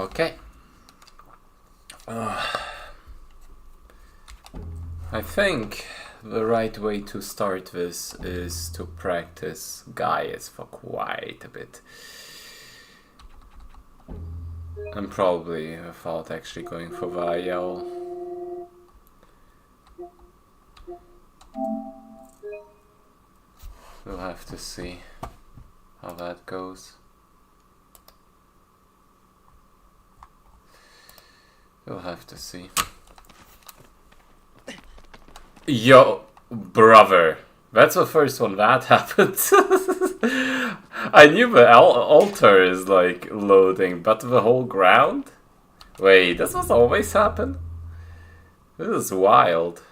Okay. I think the right way to start this is to practice Gaius for quite a bit. And probably without actually going for Vial. We'll have to see how that goes. We'll have to see. Yo, brother. That's the first one that happened. I knew the altar is like loading, but the whole ground? Wait, this was always happen? This is wild.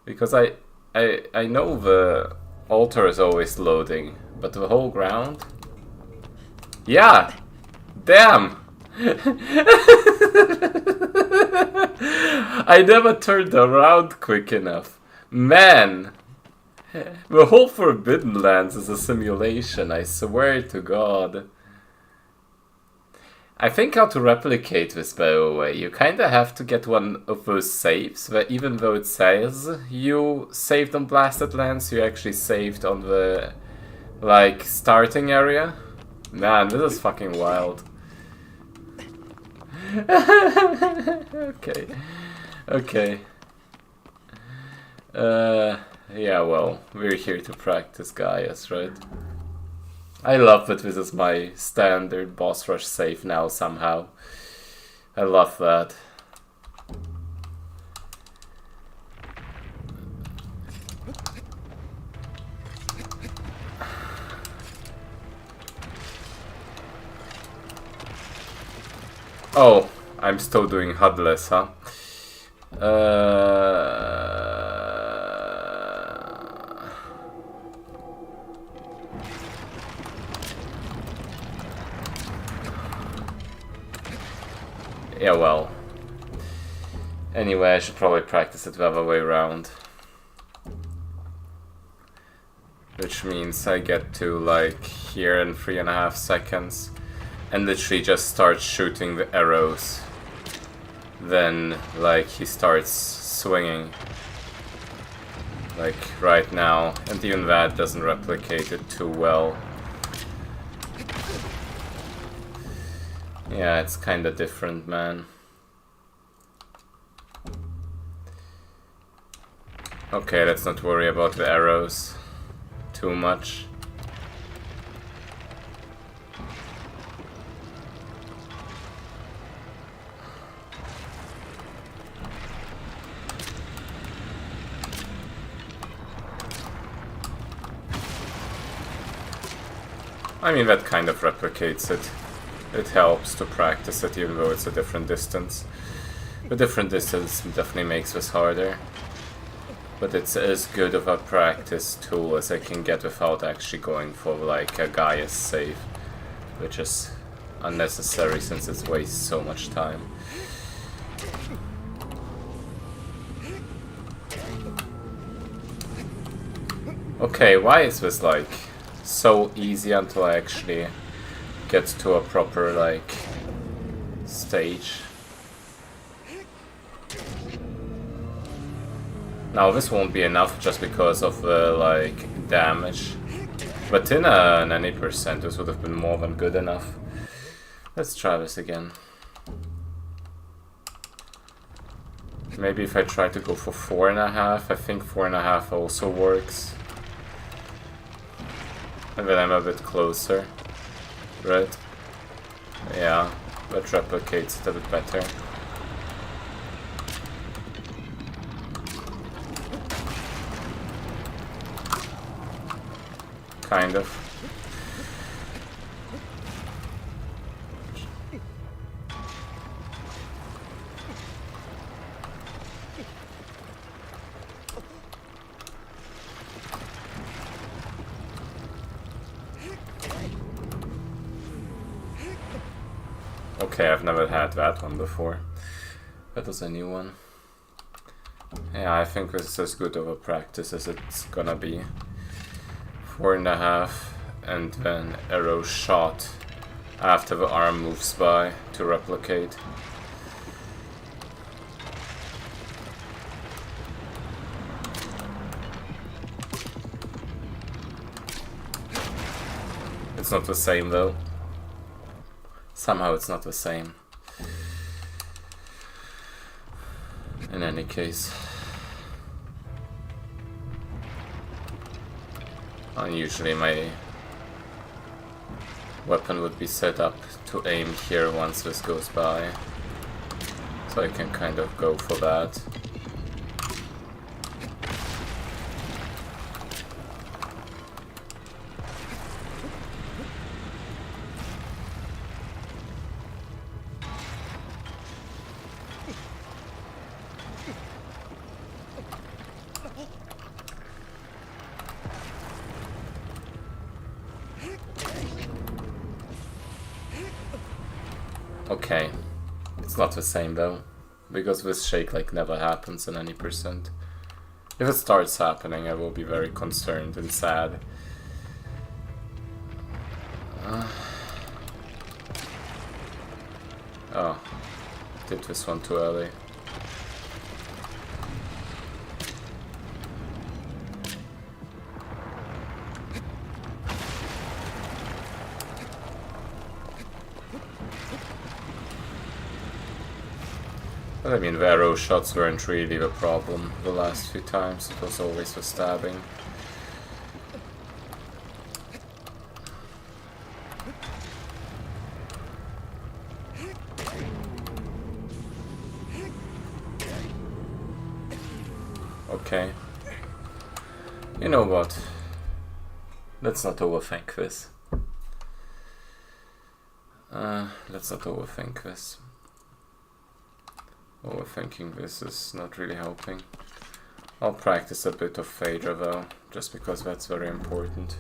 Because I know the altar is always loading, but the whole ground? Yeah! Damn! I never turned around quick enough. Man! The whole Forbidden Lands is a simulation, I swear to God. I think how to replicate this, by the way. You kinda have to get one of those saves, where even though it says you saved on Blasted Lands, you actually saved on the, like, starting area. Man, this is fucking wild. Okay. Okay. Yeah, well, we're here to practice Gaius, right? I love that this is my standard boss rush save now somehow. I love that. Oh, I'm still doing HUDless, huh? Yeah, well. Anyway, I should probably practice it the other way around. Which means I get to, like, here in 3.5 seconds. And literally just start shooting the arrows. Then, like, he starts swinging. Like, right now. And even that doesn't replicate it too well. Yeah, it's kinda different, man. Okay, let's not worry about the arrows too much. I mean, that kind of replicates it. It helps to practice it even though it's a different distance. The different distance definitely makes this harder. But it's as good of a practice tool as I can get without actually going for like a Gaius save. Which is unnecessary since it wastes so much time. Okay, why is this like so easy until I actually get to a proper like stage? Now this won't be enough just because of the like damage, but in any percent this would have been more than good enough. Let's try this again. Maybe if I try to go for 4.5, I think 4.5 also works. And then I'm a bit closer, right? Yeah, that replicates it a bit better. Kind of. Okay, I've never had that one before. That was a new one. Yeah, I think this is as good of a practice as it's gonna be. 4.5 and then arrow shot after the arm moves by to replicate. It's not the same though. Somehow it's not the same. In any case. Usually my weapon would be set up to aim here once this goes by. So I can kind of go for that. Okay, it's not the same though, because this shake like never happens in any percent. If it starts happening, I will be very concerned and sad. Oh, did this one too early. But I mean, the arrow shots weren't really the problem the last few times, it was always the stabbing. Okay. You know what? Let's not overthink this. Let's not overthink this. Overthinking this is not really helping. I'll practice a bit of Phaedra though, just because that's very important.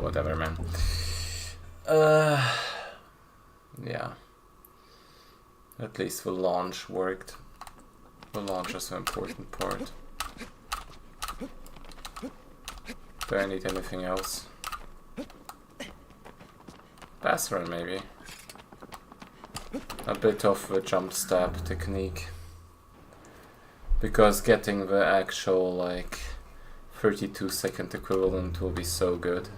Whatever, man. Yeah. At least the launch worked. The launch is the important part. Do I need anything else? Pass run, maybe. A bit of the jump stab technique. Because getting the actual, like, 32-second equivalent will be so good.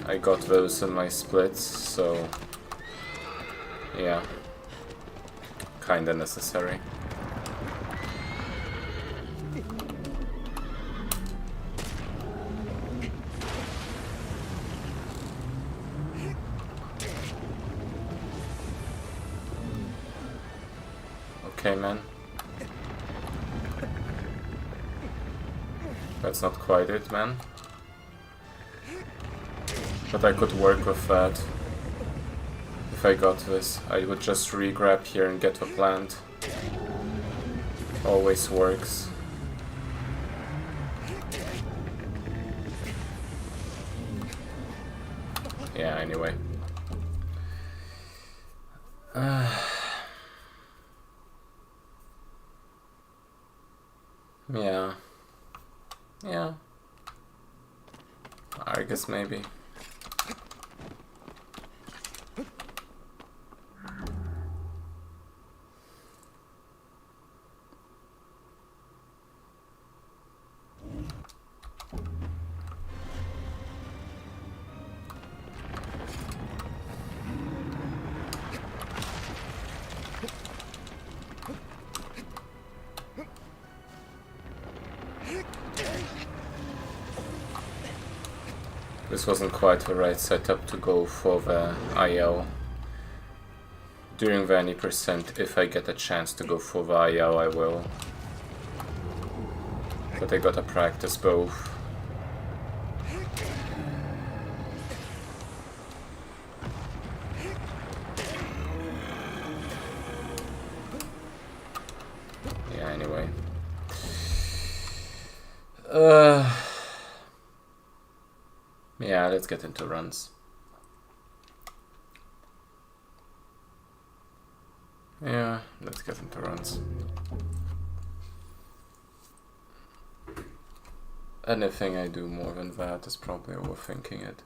I got those in my splits, so yeah, kinda necessary. Okay, man. That's not quite it, man. But I could work with that. If I got this, I would just re-grab here and get the plant. Always works. Yeah, anyway. Yeah. Yeah. I guess maybe. This wasn't quite the right setup to go for the IL. During the any percent, if I get a chance to go for the IL, I will. But I gotta practice both. Yeah, let's get into runs. Yeah, let's get into runs. Anything I do more than that is probably overthinking it.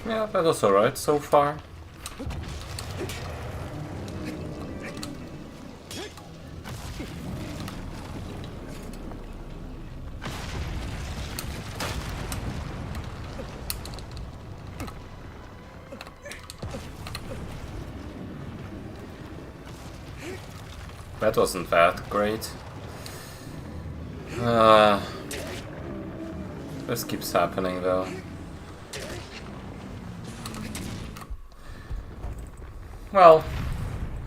Yeah, that was alright so far. That wasn't that great. This keeps happening though. Well,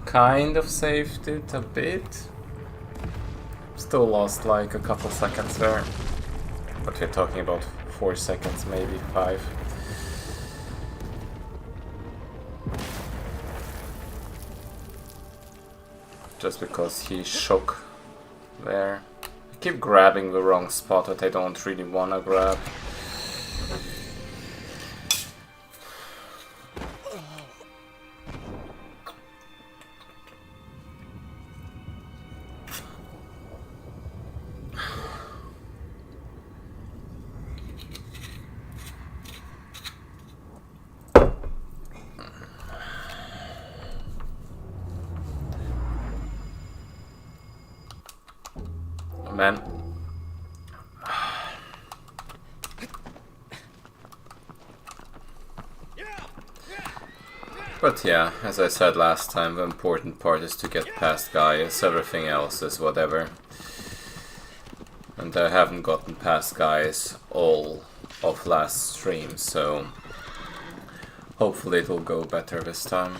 kind of saved it a bit. Still lost like a couple seconds there. But we're talking about 4 seconds, maybe 5. Just because he shook there. I keep grabbing the wrong spot that I don't really want to grab. Man. But yeah, as I said last time, the important part is to get past Gaius, everything else is whatever. And I haven't gotten past Gaius all of last stream, so hopefully it will go better this time.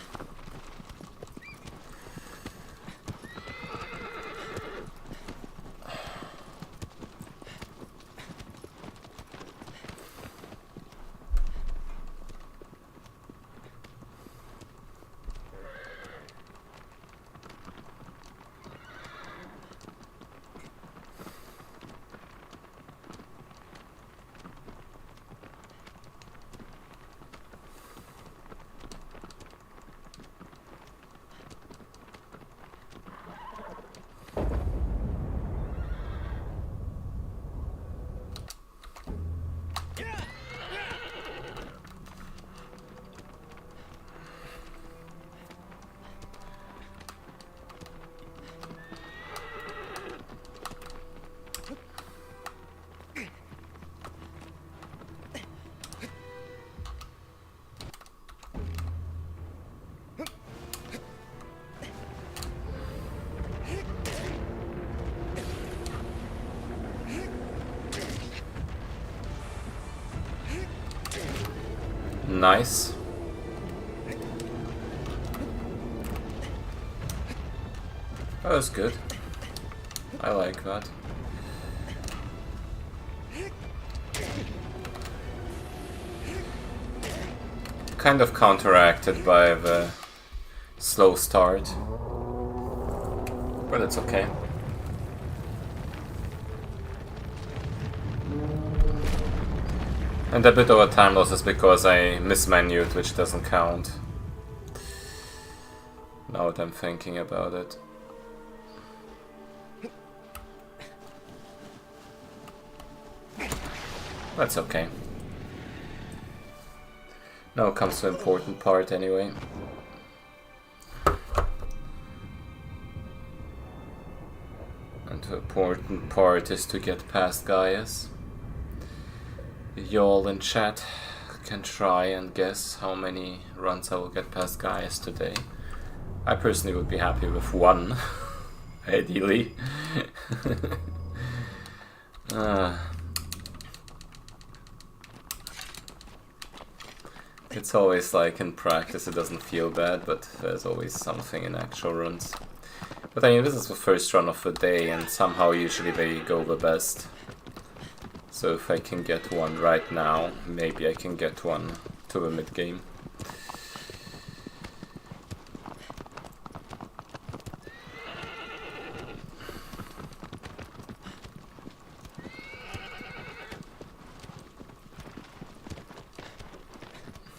Nice. That was good. I like that. Kind of counteracted by the slow start. But it's okay. And a bit of a time loss is because I mismenued, which doesn't count. Now that I'm thinking about it. That's okay. Now comes the important part anyway. And the important part is to get past Gaius. Y'all in chat can try and guess how many runs I will get past Gaius today. I personally would be happy with one, ideally. It's always like in practice it doesn't feel bad, but there's always something in actual runs. But I mean, this is the first run of the day, and somehow usually they go the best. So if I can get one right now, maybe I can get one to the mid-game.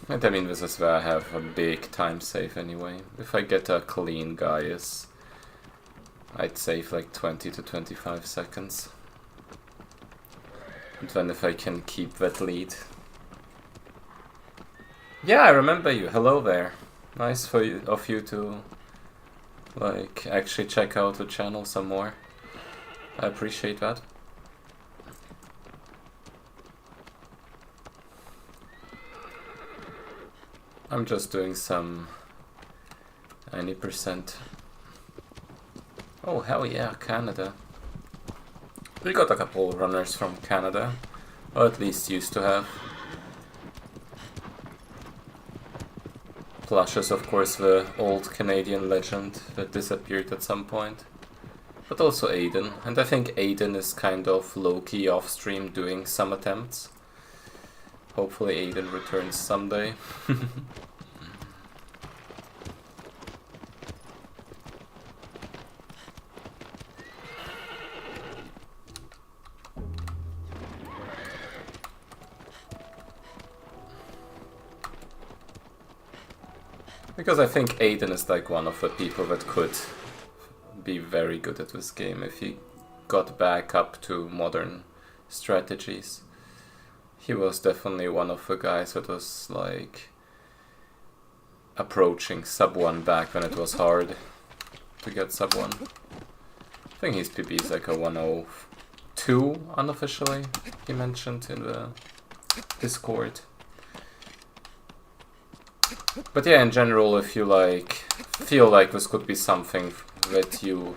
And I mean, this is where I have a big time save anyway. If I get a clean Gaius, I'd save like 20 to 25 seconds. And then if I can keep that lead. Yeah, I remember you. Hello there. Nice of you to like actually check out the channel some more. I appreciate that. I'm just doing some 90%. Oh hell yeah, Canada. We got a couple runners from Canada, or at least used to have. Plush is of course the old Canadian legend that disappeared at some point. But also Aiden, and I think Aiden is kind of low-key off-stream doing some attempts. Hopefully Aiden returns someday. Because I think Aiden is like one of the people that could be very good at this game if he got back up to modern strategies. He was definitely one of the guys that was like approaching sub 1 back when it was hard to get sub 1. I think his PB is like a 102 unofficially, he mentioned in the Discord. But yeah, in general, if you like feel like this could be something that you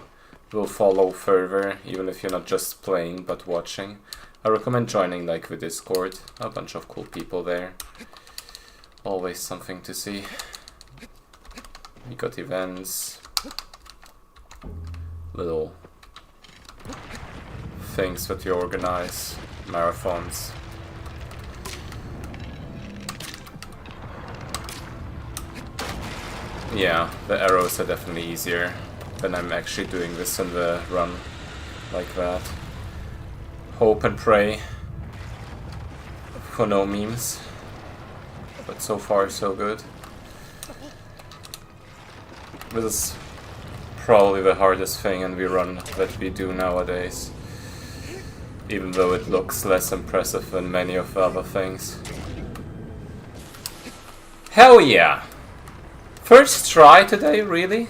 will follow further, even if you're not just playing but watching, I recommend joining like the Discord. A bunch of cool people there. Always something to see. We got events, little things that we organize, marathons. Yeah, the arrows are definitely easier when I'm actually doing this in the run like that. Hope and pray for no memes, but so far so good. This is probably the hardest thing in the run that we do nowadays, even though it looks less impressive than many of the other things. Hell yeah! First try today, really?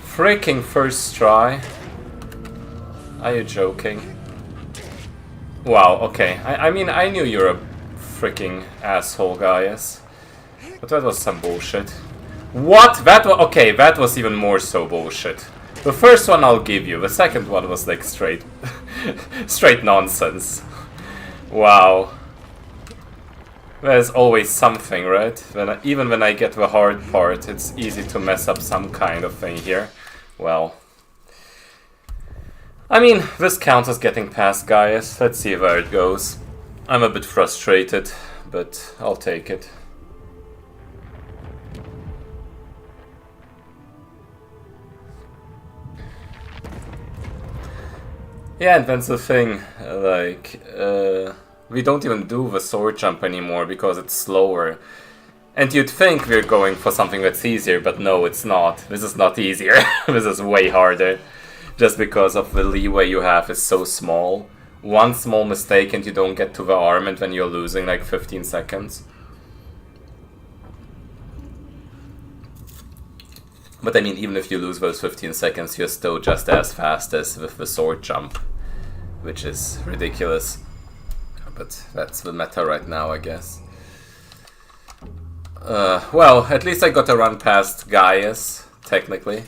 Freaking first try. Are you joking? Wow, okay. I mean, I knew you're a freaking asshole, Gaius. But that was some bullshit. What? That was... Okay, that was even more so bullshit. The first one I'll give you. The second one was like straight... straight nonsense. Wow. There's always something, right? Even when I get the hard part, it's easy to mess up some kind of thing here. well... I mean, this counts as getting past Gaius. Let's see where it goes. I'm a bit frustrated, but I'll take it. Yeah, and that's the thing, like, we don't even do the sword jump anymore because it's slower. And you'd think we're going for something that's easier, but no, it's not. This is not easier. This is way harder. Just because of the leeway you have is so small. One small mistake and you don't get to the arm, and then you're losing like 15 seconds. But I mean, even if you lose those 15 seconds, you're still just as fast as with the sword jump. Which is ridiculous. But that's the meta right now, I guess. Well, at least I got to run past Gaius, technically.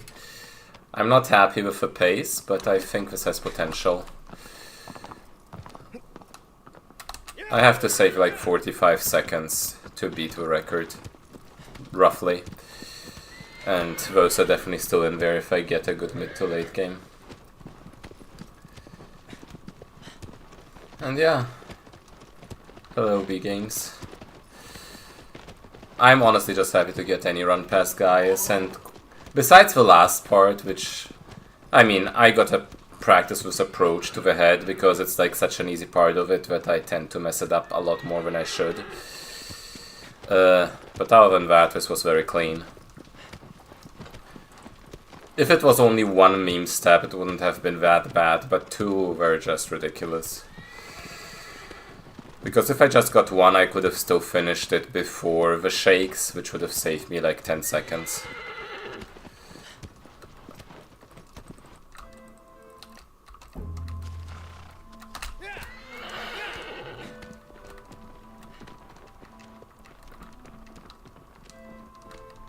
I'm not happy with the pace, but I think this has potential. I have to save like 45 seconds to beat the record, roughly. And those are definitely still in there if I get a good mid to late game. And yeah, hello B-Games. I'm honestly just happy to get any run past Gaius, and besides the last part, which, I mean, I got to practice this approach to the head because it's like such an easy part of it that I tend to mess it up a lot more than I should. But other than that, this was very clean. If it was only one meme step, it wouldn't have been that bad, but two were just ridiculous. Because if I just got one, I could have still finished it before the shakes, which would have saved me like 10 seconds.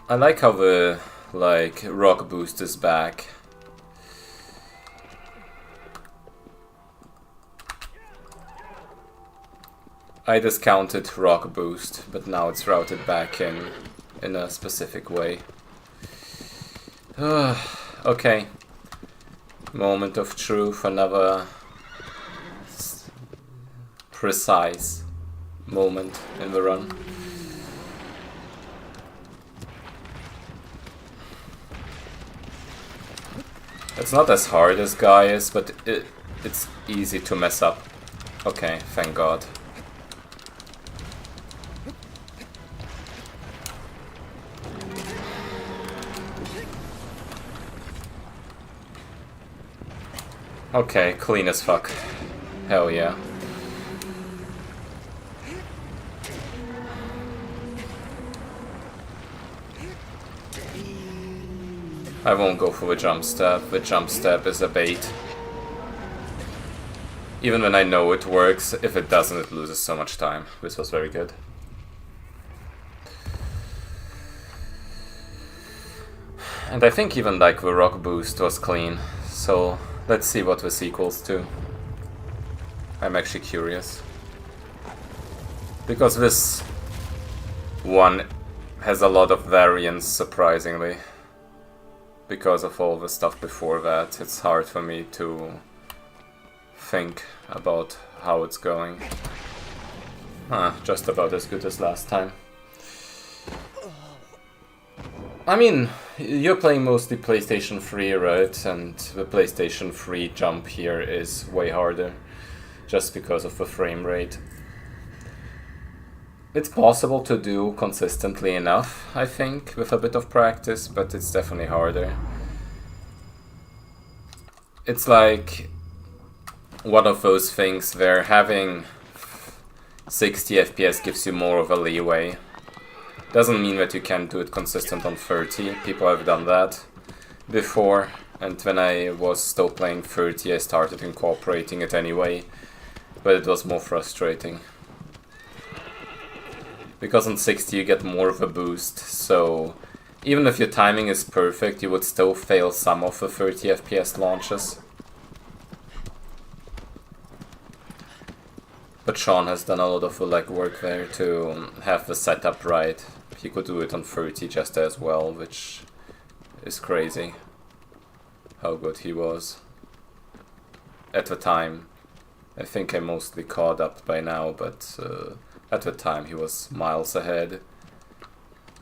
I like how the, like, rock boost is back. I discounted rock boost, but now it's routed back in a specific way. Okay. Moment of truth, another precise moment in the run. It's not as hard as Gaius, but it's easy to mess up. Okay, thank God. Okay, clean as fuck. Hell yeah. I won't go for the jump step. The jump step is a bait. Even when I know it works, if it doesn't, it loses so much time. This was very good. And I think even like the rock boost was clean. So let's see what this equals to. I'm actually curious. Because this one has a lot of variance, surprisingly. Because of all the stuff before that, it's hard for me to think about how it's going. Just about as good as last time. I mean, you're playing mostly PlayStation 3, right? And the PlayStation 3 jump here is way harder, just because of the frame rate. It's possible to do consistently enough, I think, with a bit of practice, but it's definitely harder. It's like one of those things where having 60 FPS gives you more of a leeway. Doesn't mean that you can't do it consistent on 30. People have done that before, and when I was still playing 30, I started incorporating it anyway, but it was more frustrating. Because on 60 you get more of a boost, so even if your timing is perfect, you would still fail some of the 30 FPS launches. But Sean has done a lot of the legwork there to have the setup right. He could do it on 30 just as well, which is crazy. how good he was at the time. I think I'm mostly caught up by now, but at the time he was miles ahead.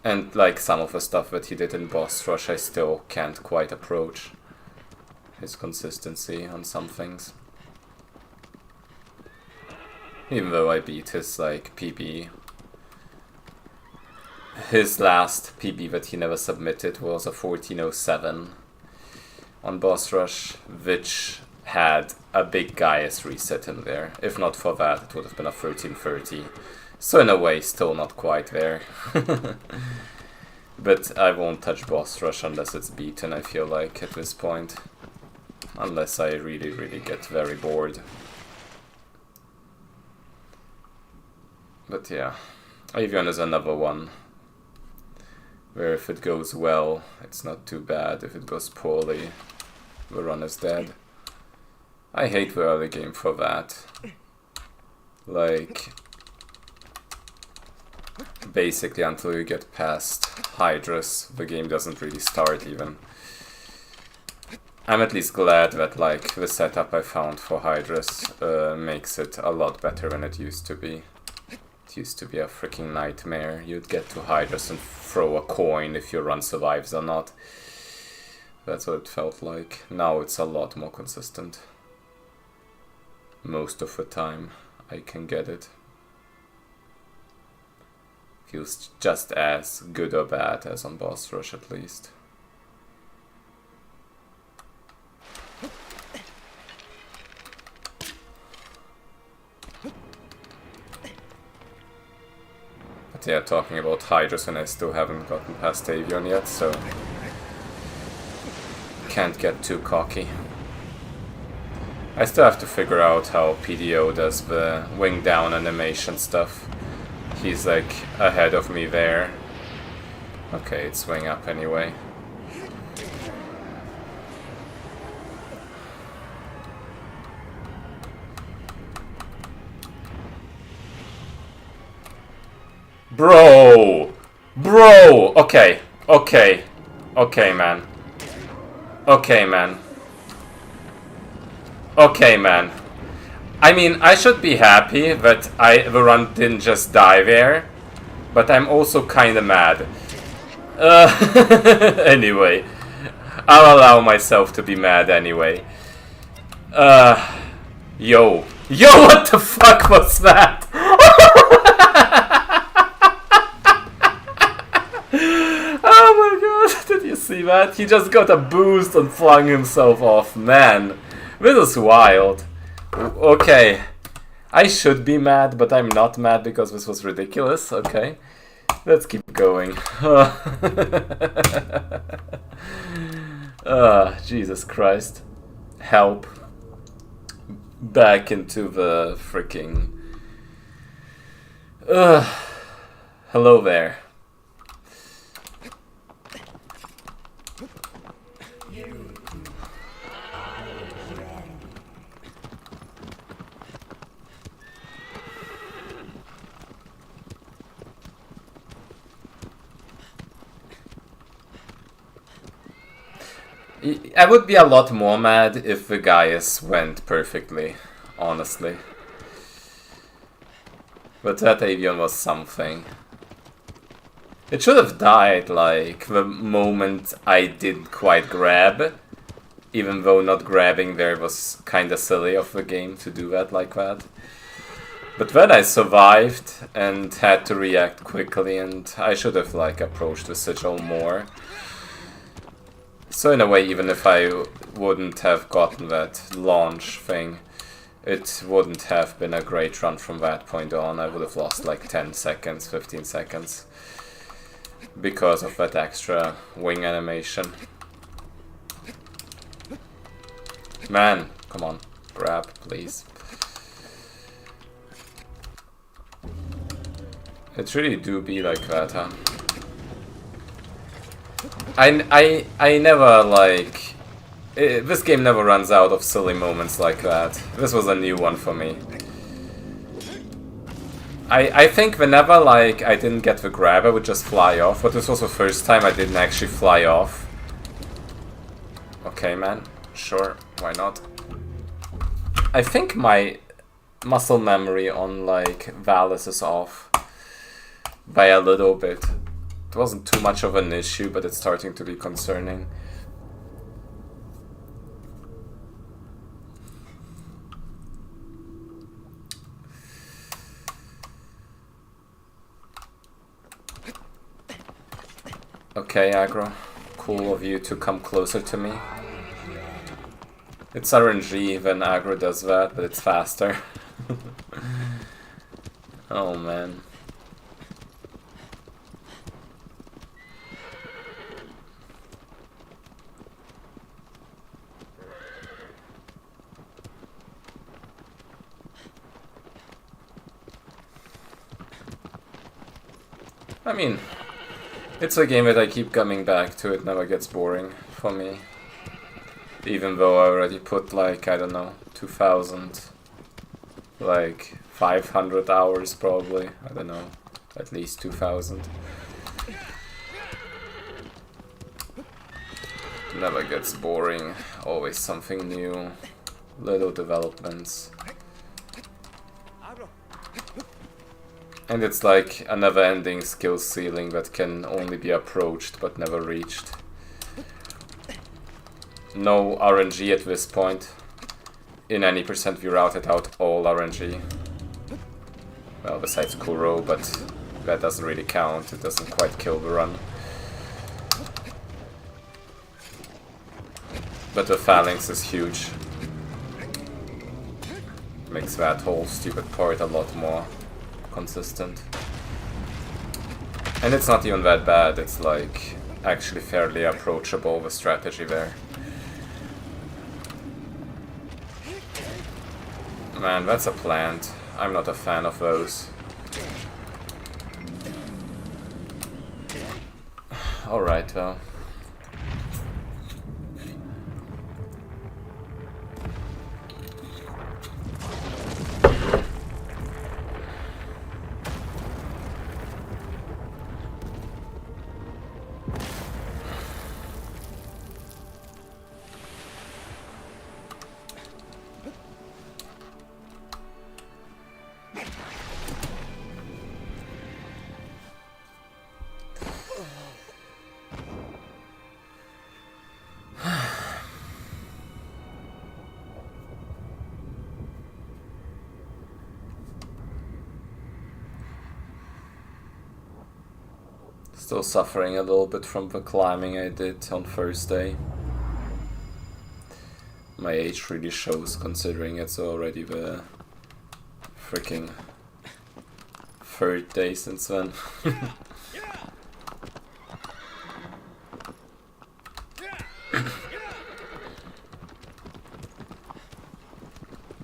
And like some of the stuff that he did in Boss Rush, I still can't quite approach his consistency on some things. Even though I beat his like PB. His last PB that he never submitted was a 1407 on Boss Rush, which had a big Gaius reset in there. If not for that, it would have been a 1330. So in a way, still not quite there. But I won't touch Boss Rush unless it's beaten, I feel like, at this point. Unless I really, really get very bored. But yeah, Avion is another one where if it goes well, it's not too bad. If it goes poorly, the run is dead. I hate the early game for that. Like, basically until you get past Hydrus, the game doesn't really start even. I'm at least glad that like the setup I found for Hydrus makes it a lot better than it used to be. It used to be a freaking nightmare. You'd get to Hydrus and throw a coin if your run survives or not. That's what it felt like. Now it's a lot more consistent. Most of the time I can get it. Feels just as good or bad as on Boss Rush at least. But yeah, talking about Hydrus, and I still haven't gotten past Avion yet, so can't get too cocky. I still have to figure out how PDO does the wing down animation stuff. He's like ahead of me there. Okay, it's wing up anyway. Bro! Bro! Okay. Okay. Okay, man. Okay, man. Okay, man. I mean, I should be happy that the run didn't just die there, but I'm also kinda mad. Anyway. I'll allow myself to be mad anyway. Yo. Yo, what the fuck was that? Oh my god, did you see that? He just got a boost and flung himself off. Man, this is wild. Okay, I should be mad, but I'm not mad because this was ridiculous. Okay, let's keep going. Jesus Christ. Help. Back into the freaking... hello there. I would be a lot more mad if the Gaius went perfectly, honestly. But that Avion was something. It should have died, like, the moment I didn't quite grab. Even though not grabbing there was kinda silly of the game to do that like that. But then I survived and had to react quickly, and I should have, like, approached the sigil more. So in a way, even if I wouldn't have gotten that launch thing, it wouldn't have been a great run from that point on. I would have lost like 10 seconds, 15 seconds. Because of that extra wing animation. Man, come on, grab, please. It really do be like that, huh? I never, like... this game never runs out of silly moments like that. This was a new one for me. I think whenever, like, I didn't get the grab, I would just fly off, but this was the first time I didn't actually fly off. Okay, man. Sure, why not? I think my muscle memory on, like, Valis is off by a little bit. It wasn't too much of an issue, but it's starting to be concerning. Okay, aggro. Cool of you to come closer to me. It's RNG when aggro does that, but it's faster. Oh man. I mean, it's a game that I keep coming back to, it never gets boring for me. Even though I already put, like, I don't know, 2,000, like 500 hours probably, I don't know, at least 2,000. Never gets boring, always something new, little developments. And it's like a never-ending skill ceiling that can only be approached but never reached. No RNG at this point. In any percent we routed out all RNG. Well, besides Kuro, but that doesn't really count, it doesn't quite kill the run. But the phalanx is huge. Makes that whole stupid part a lot more consistent. And it's not even that bad, it's like actually fairly approachable, the strategy there. Man, that's a plant. I'm not a fan of those. Alright, though. Still suffering a little bit from the climbing I did on Thursday. My age really shows considering it's already the freaking third day since then.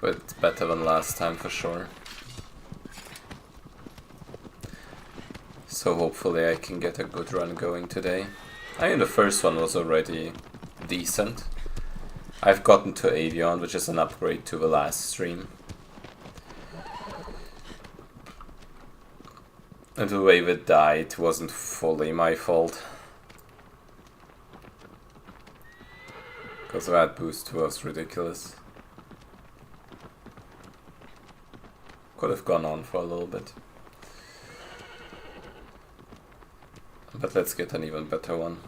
But it's better than last time for sure. So hopefully I can get a good run going today. I mean, the first one was already decent. I've gotten to Avion, which is an upgrade to the last stream. And the way it died wasn't fully my fault. Because that boost was ridiculous. Could have gone on for a little bit. But let's get an even better one.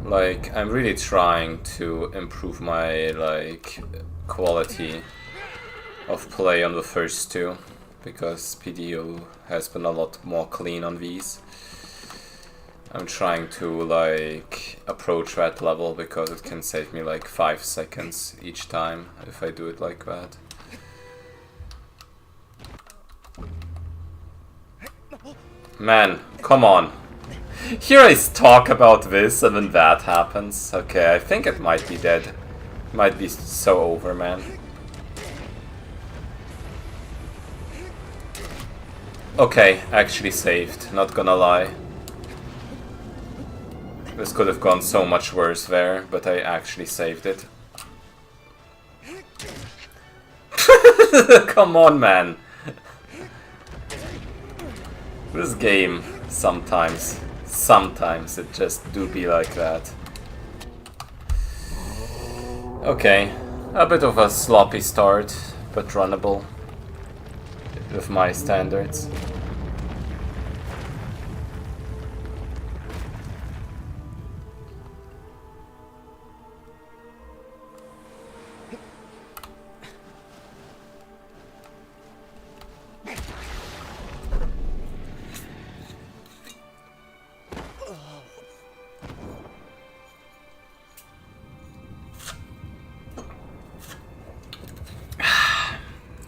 Like, I'm really trying to improve my, like, quality of play on the first two, because PDO has been a lot more clean on these. I'm trying to, like, approach that level because it can save me like 5 seconds each time if I do it like that. Man, come on. Here I talk about this and then that happens. Okay, I think it might be dead. Might be so over, man. Okay, actually saved, not gonna lie. This could have gone so much worse there, but I actually saved it. Come on, man. This game sometimes sometimes it just do be like that. Okay, a bit of a sloppy start, but runnable with my standards.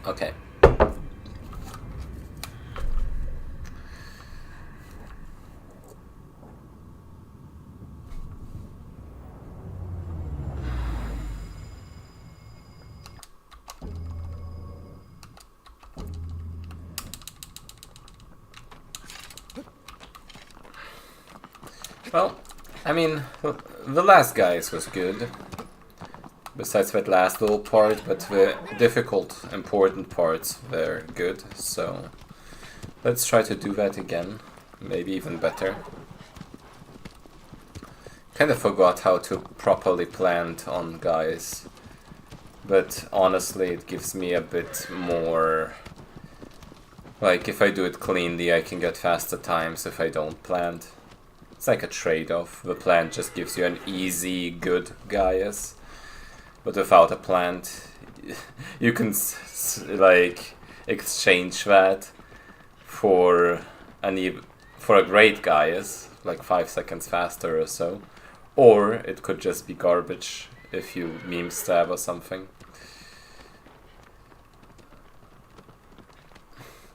Okay. Well, I mean, the last guys was good. Besides that last little part, but the difficult, important parts were good, so let's try to do that again. Maybe even better. Kind of forgot how to properly plant on guys, but honestly it gives me a bit more... Like, if I do it cleanly I can get faster times if I don't plant. It's like a trade-off. The plant just gives you an easy, good Gaius. But without a plant, you can like exchange that for a great Gaius, like 5 seconds faster or so. Or it could just be garbage if you meme stab or something.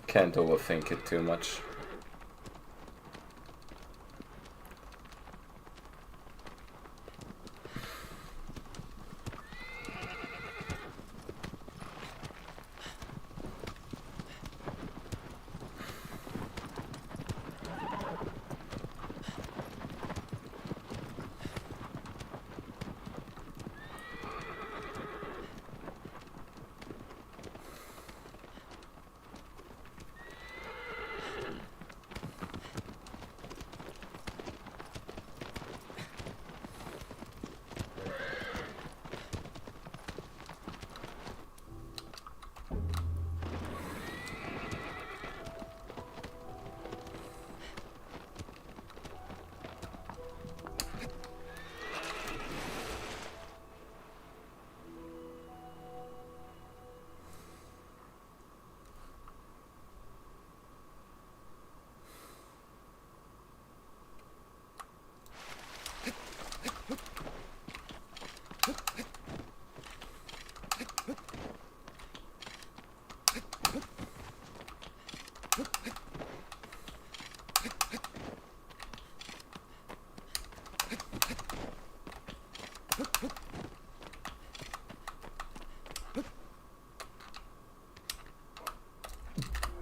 Can't overthink it too much.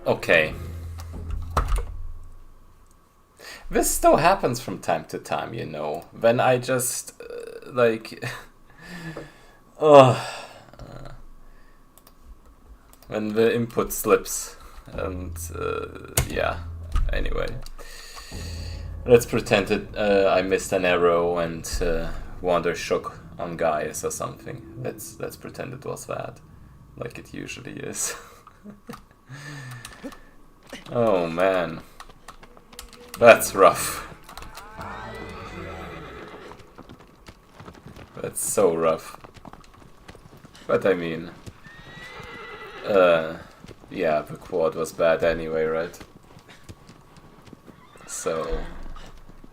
Okay. This still happens from time to time, you know. When I just, like... when the input slips. And, yeah. Anyway. Let's pretend that I missed an arrow and Wander shook on Gaius or something. Let's pretend it was that. Like it usually is. Oh man, that's rough. That's so rough. But I mean, yeah, the quad was bad anyway, right? So,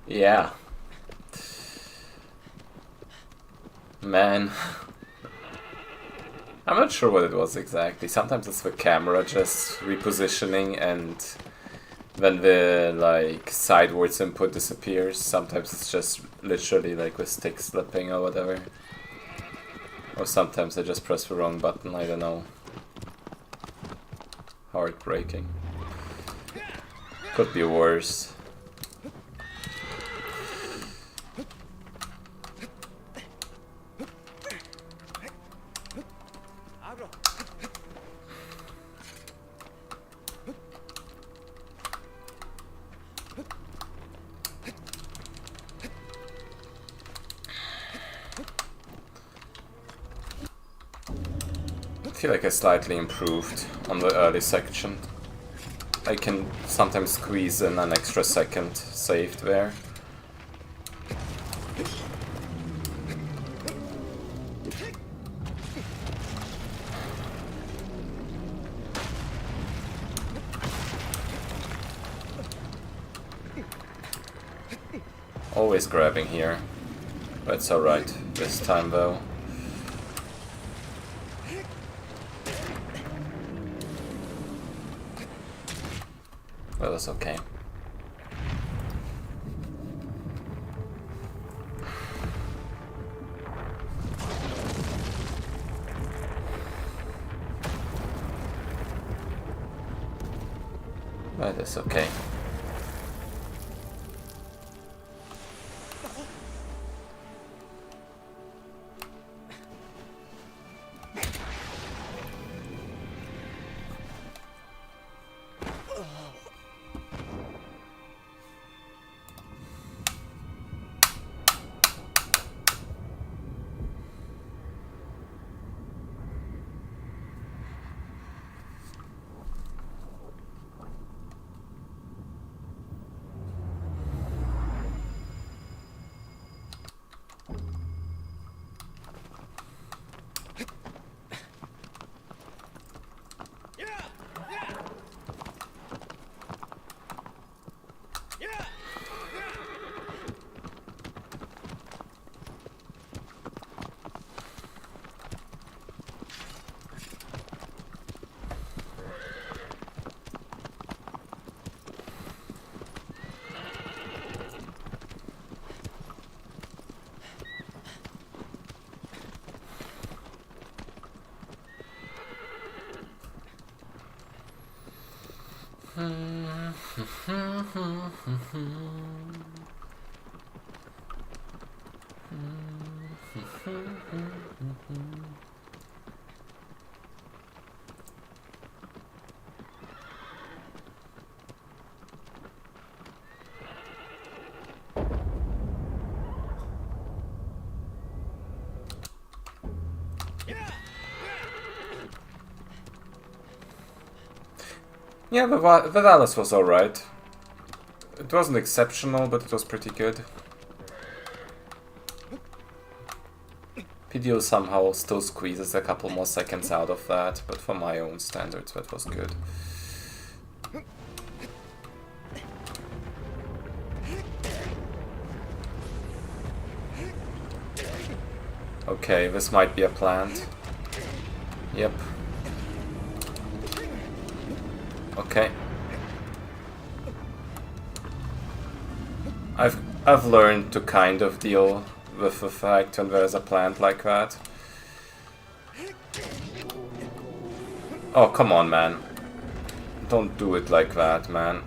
yeah. Man. I'm not sure what it was exactly. Sometimes it's the camera just repositioning and when the like sidewards input disappears. Sometimes it's just literally like with stick slipping or whatever. Or sometimes I just press the wrong button, I don't know. Heartbreaking. Could be worse. feel like I slightly improved on the early section. I can sometimes squeeze in an extra second saved there. Always grabbing here. That's alright this time though. Well, that's okay. That is okay. Yeah, the Valis was alright. It wasn't exceptional, but it was pretty good. PDO somehow still squeezes a couple more seconds out of that, but for my own standards that was good. Okay, this might be a plant. Yep. Okay. I've learned to kind of deal with the fact when there's a plant like that. Oh, come on, man. Don't do it like that, man.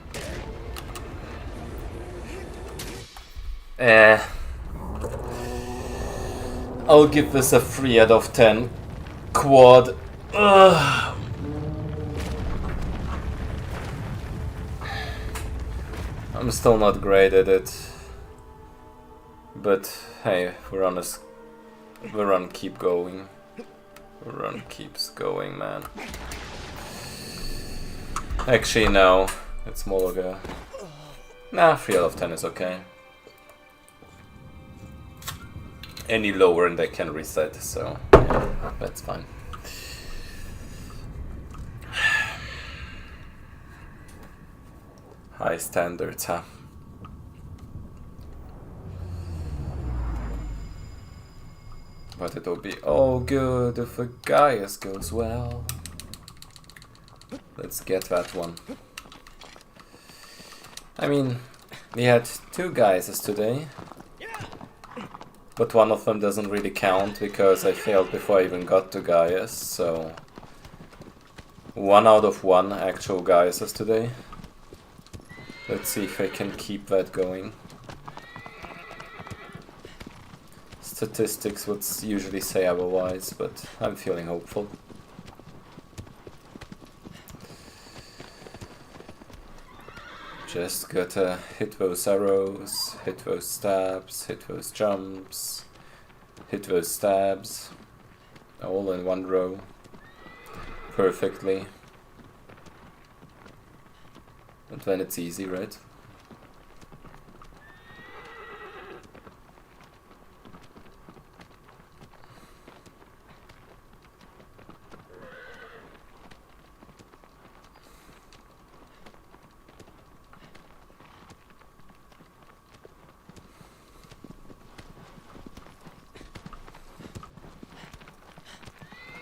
I'll give this a 3 out of 10. Quad. Ugh. I'm still not great at it. But hey, the run keep going. The run keeps going, man. Actually, no. It's more like a... Nah, 3 out of 10 is okay. Any lower and they can reset, so yeah, that's fine. High standards, huh? But it'll be all good if the Gaius goes well. Let's get that one. I mean, we had 2 Gaiuses today. But one of them doesn't really count because I failed before I even got to Gaius, so... 1 out of 1 actual Gaiuses today. Let's see if I can keep that going. Statistics would usually say otherwise, but I'm feeling hopeful. Just gotta hit those arrows, hit those stabs, hit those jumps, hit those stabs, all in one row. perfectly. And then it's easy, right?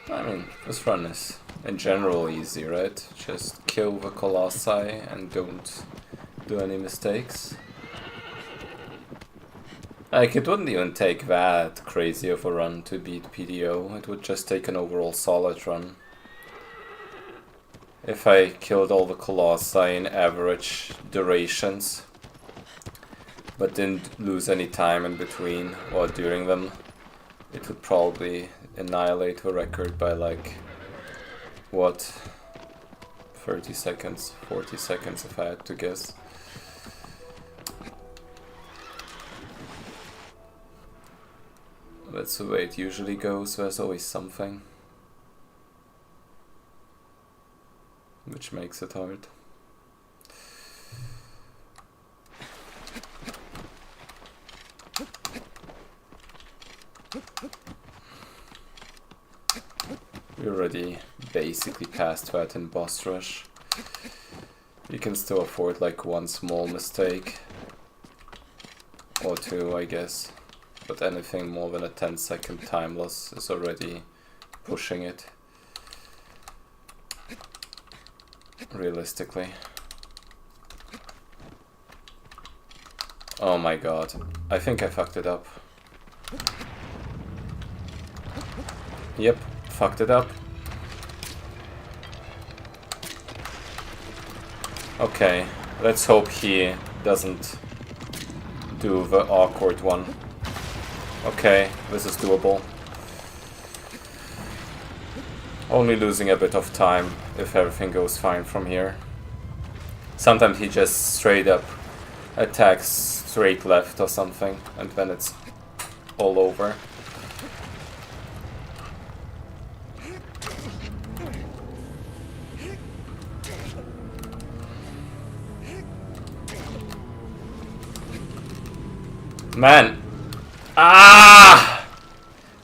I mean, this run is in general easy, right? Just kill the Colossi and don't do any mistakes. Like, it wouldn't even take that crazy of a run to beat PDO. It would just take an overall solid run. If I killed all the Colossi in average durations, but didn't lose any time in between or during them, it would probably annihilate the record by like, what, 30 seconds, 40 seconds if I had to guess. That's the way it usually goes, there's always something. Which makes it hard. We already basically passed that in boss rush. You can still afford like one small mistake. Or two, I guess. But anything more than a 10-second time loss is already pushing it. Realistically. Oh my god. I think I fucked it up. Yep, fucked it up. Okay, let's hope he doesn't do the awkward one. Okay, this is doable. Only losing a bit of time if everything goes fine from here. Sometimes he just straight up attacks straight left or something, and then it's all over. Man! Ah!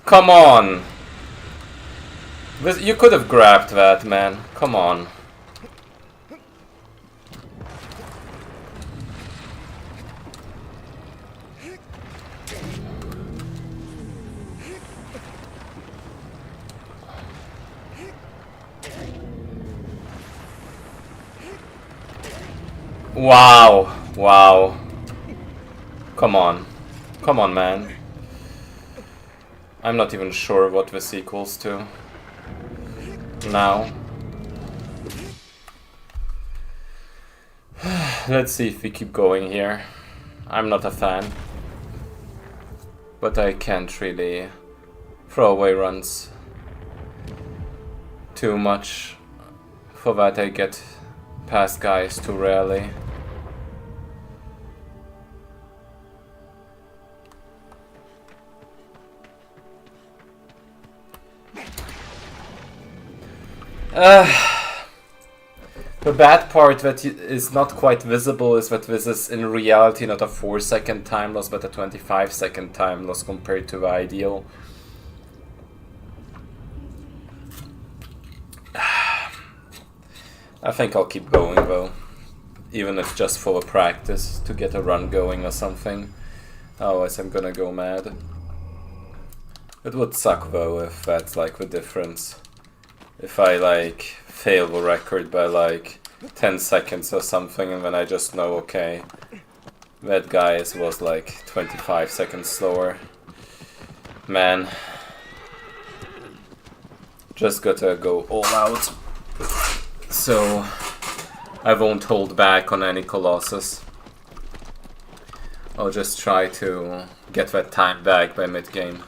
Come on! You could have grabbed that, man. Come on. Wow. Wow. Come on. Come on, man. I'm not even sure what this equals to. Now. Let's see if we keep going here. I'm not a fan. But I can't really throw away runs too much. For that I get past guys too rarely. The bad part that is not quite visible is that this is in reality not a 4-second time loss but a 25-second time loss compared to the ideal. I think I'll keep going though, even if just for a practice to get a run going or something. Otherwise I'm gonna go mad. It would suck though if that's like the difference. If I like fail the record by like 10 seconds or something and then I just know, okay, that guy's was like 25 seconds slower. Man. Just gotta go all out. So I won't hold back on any Colossus. I'll just try to get that time back by mid-game.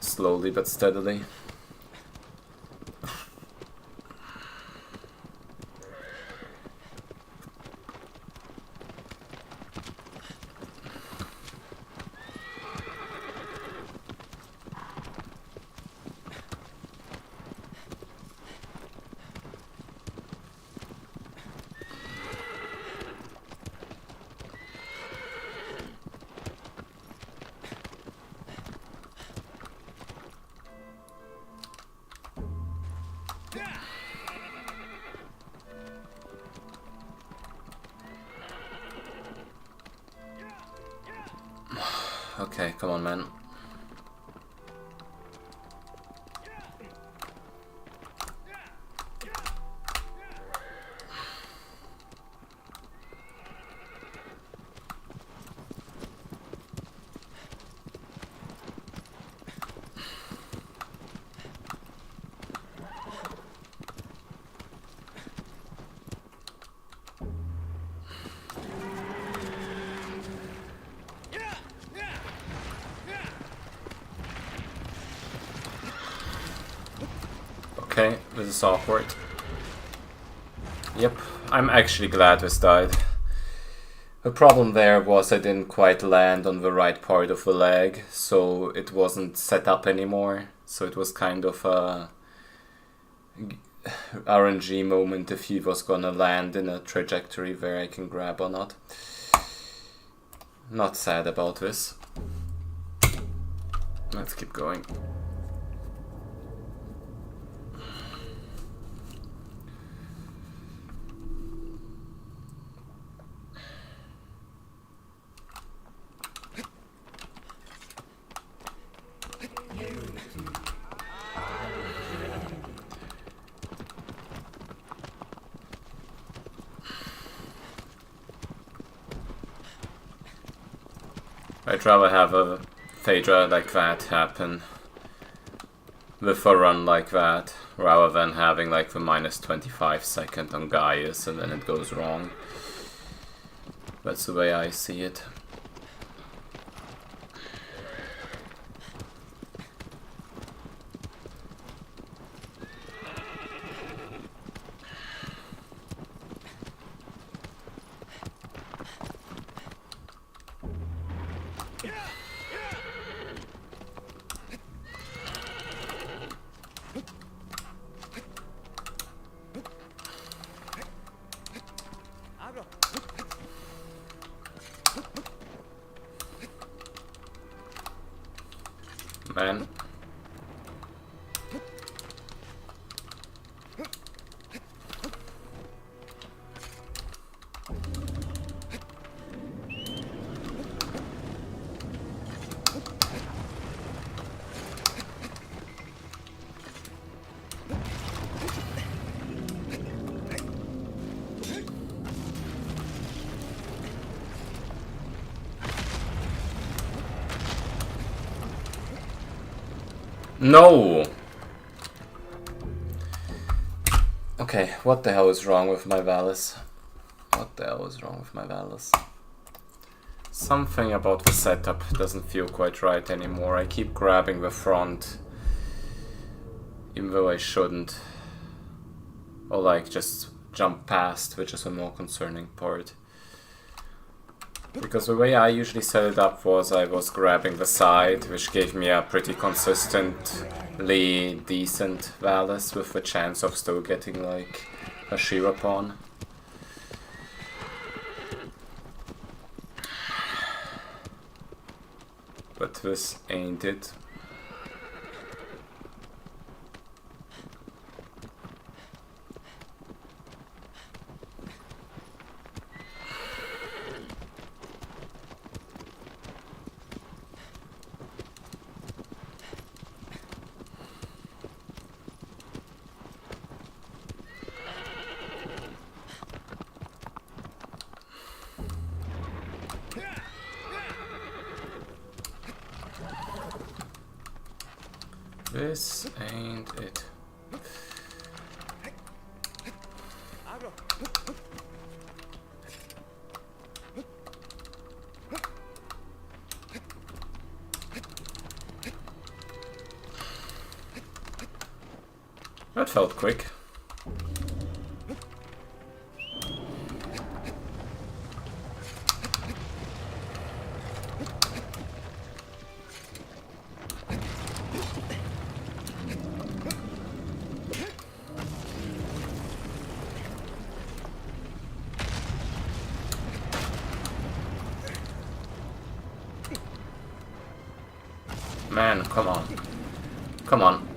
Slowly but steadily. Okay, come on, man. Okay, this is awkward. Yep, I'm actually glad this died. The problem there was I didn't quite land on the right part of the leg, so it wasn't set up anymore. So it was kind of a RNG moment if he was gonna land in a trajectory where I can grab or not. Not sad about this. Let's keep going. I'd rather have a Phaedra like that happen with a run like that, rather than having like the minus 25 second on Gaius and then it goes wrong. That's the way I see it. Man. No! Okay, what the hell is wrong with my Valis? What the hell is wrong with my Valis? Something about the setup doesn't feel quite right anymore. I keep grabbing the front, even though I shouldn't. Or like just jump past, which is a more concerning part. Because the way I usually set it up was I was grabbing the side, which gave me a pretty consistently decent Valis with the chance of still getting like a Shira pawn. But this ain't it. This ain't it. That felt quick. Man, come on. Come on.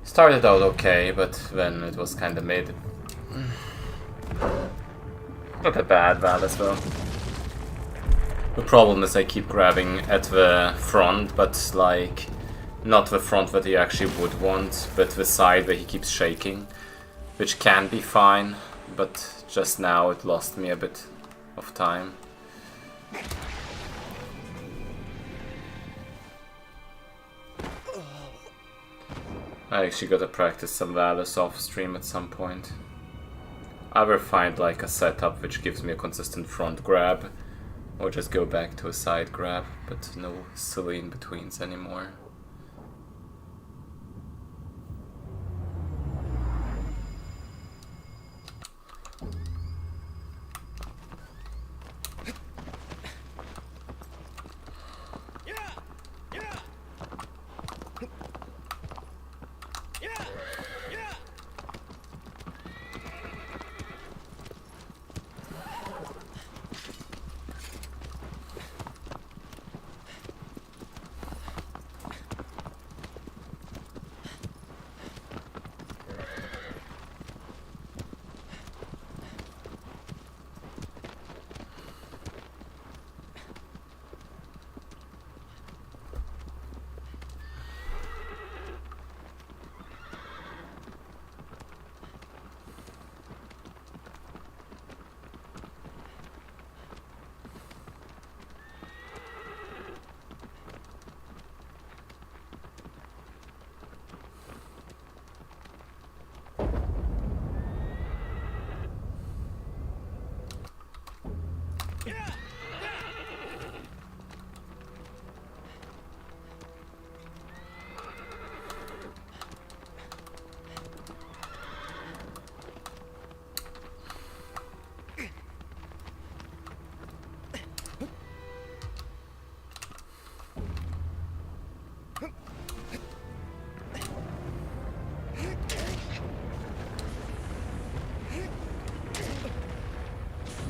Started out okay, but then it was kind of mid. Not a bad as well. The problem is I keep grabbing at the front, but like not the front that he actually would want, but the side where he keeps shaking, which can be fine, but just now it lost me a bit of time. I actually gotta practice some Valus off stream at some point. I will find like a setup which gives me a consistent front grab, or just go back to a side grab, but no silly in-betweens anymore.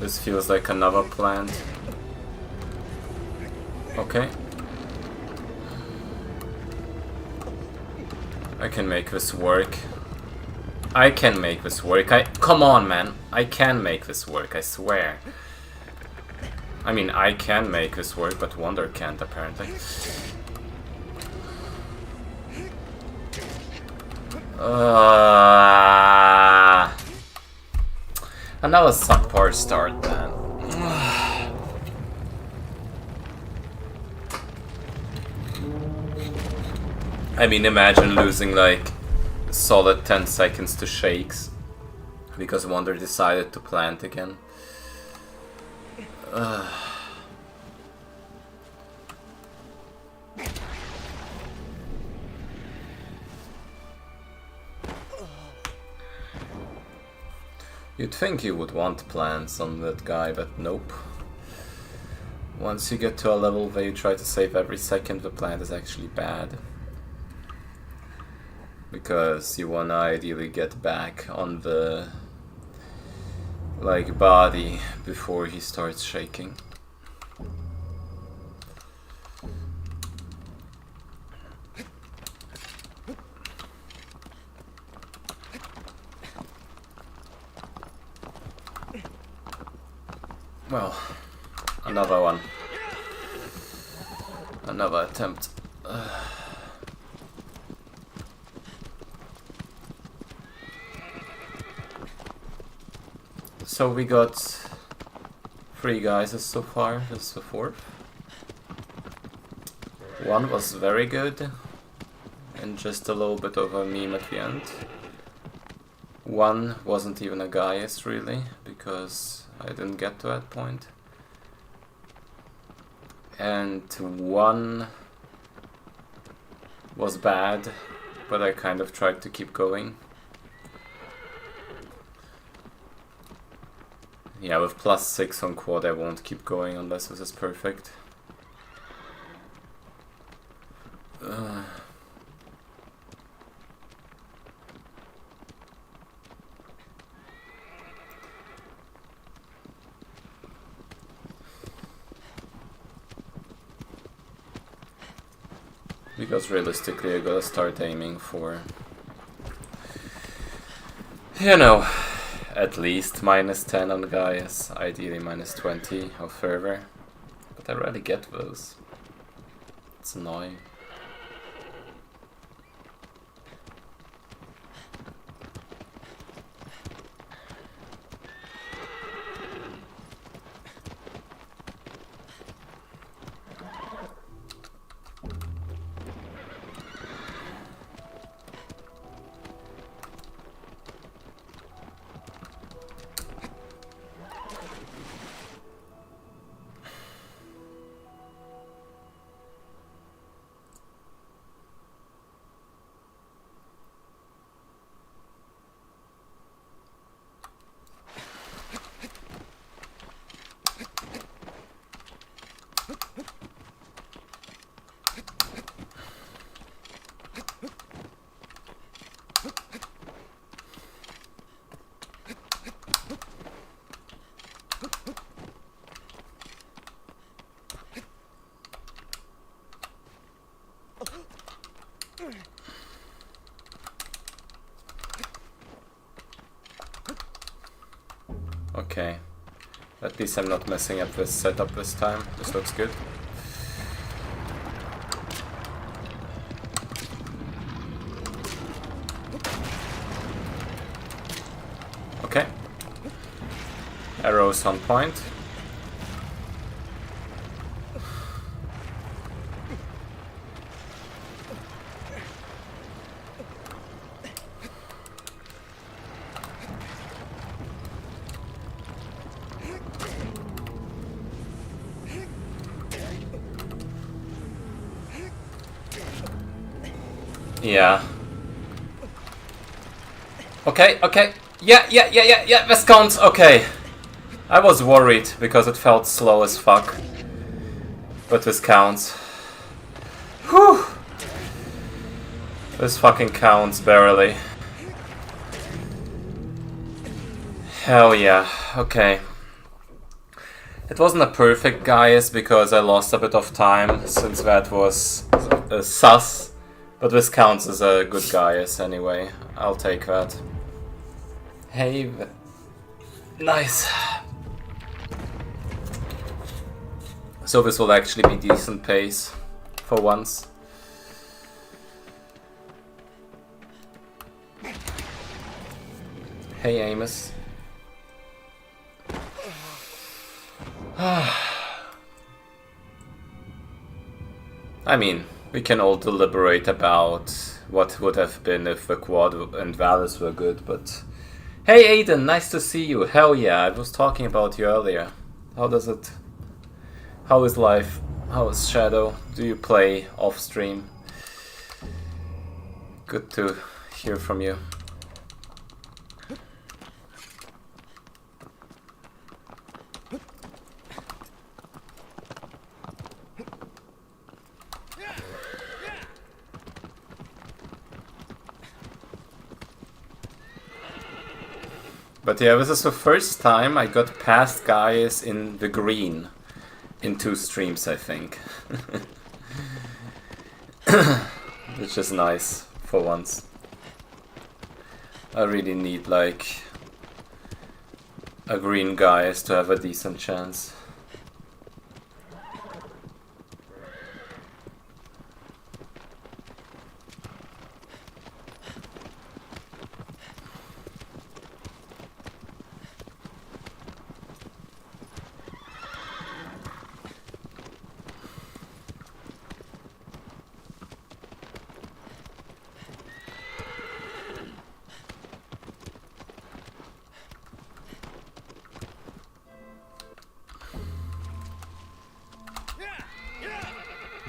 This feels like another plant. Okay. I can make this work. I can make this work. Come on, man. I can make this work, I swear. I mean, I can make this work, but Wonder can't, apparently. Another subpar start, man. I mean, imagine losing like solid 10 seconds to shakes because Wonder decided to plant again. You'd think you would want plants on that guy, but nope. Once you get to a level where you try to save every second, the plant is actually bad. Because you wanna ideally get back on the like body before he starts shaking. Well, another one. Another attempt. So we got 3 guys so far. This is the 4th. One was very good, and just a little bit of a meme at the end. One wasn't even a Gaius really, because I didn't get to that point. And one was bad, but I kind of tried to keep going. Yeah, with +6 on quad I won't keep going unless this is perfect. Because realistically I gotta start aiming for You know, at least -10 on Gaius, ideally -20 or further. But I rarely get those. It's annoying. Okay. At least I'm not messing up this setup this time. This looks good. Okay. Arrows on point. Yeah. Okay, okay. Yeah, this counts. Okay. I was worried because it felt slow as fuck. But this counts. Whew. This fucking counts barely. Hell yeah. Okay. It wasn't a perfect Gaius because I lost a bit of time since that was sus. But this counts as a good Gaius anyway. I'll take that. Hey, nice. So this will actually be decent pace for once. Hey, Amos. I mean, we can all deliberate about what would have been if the Quad and Valis were good, but... Hey Aiden, nice to see you. Hell yeah, I was talking about you earlier. How does it... How is life? How is Shadow? Do you play off stream? Good to hear from you. But yeah, this is the first time I got past Gaius in the green. In 2 streams, I think. Which is nice, for once. I really need, like, a green Gaius to have a decent chance.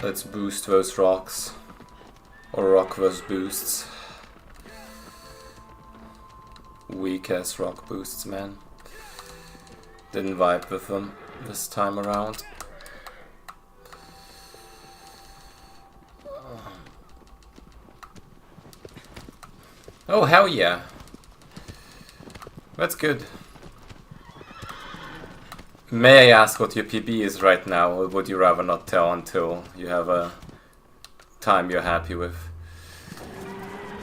Let's boost those rocks. Or rock those boosts. Weak ass rock boosts, man. Didn't vibe with them this time around. Oh, hell yeah. That's good. May I ask what your PB is right now, or would you rather not tell until you have a time you're happy with?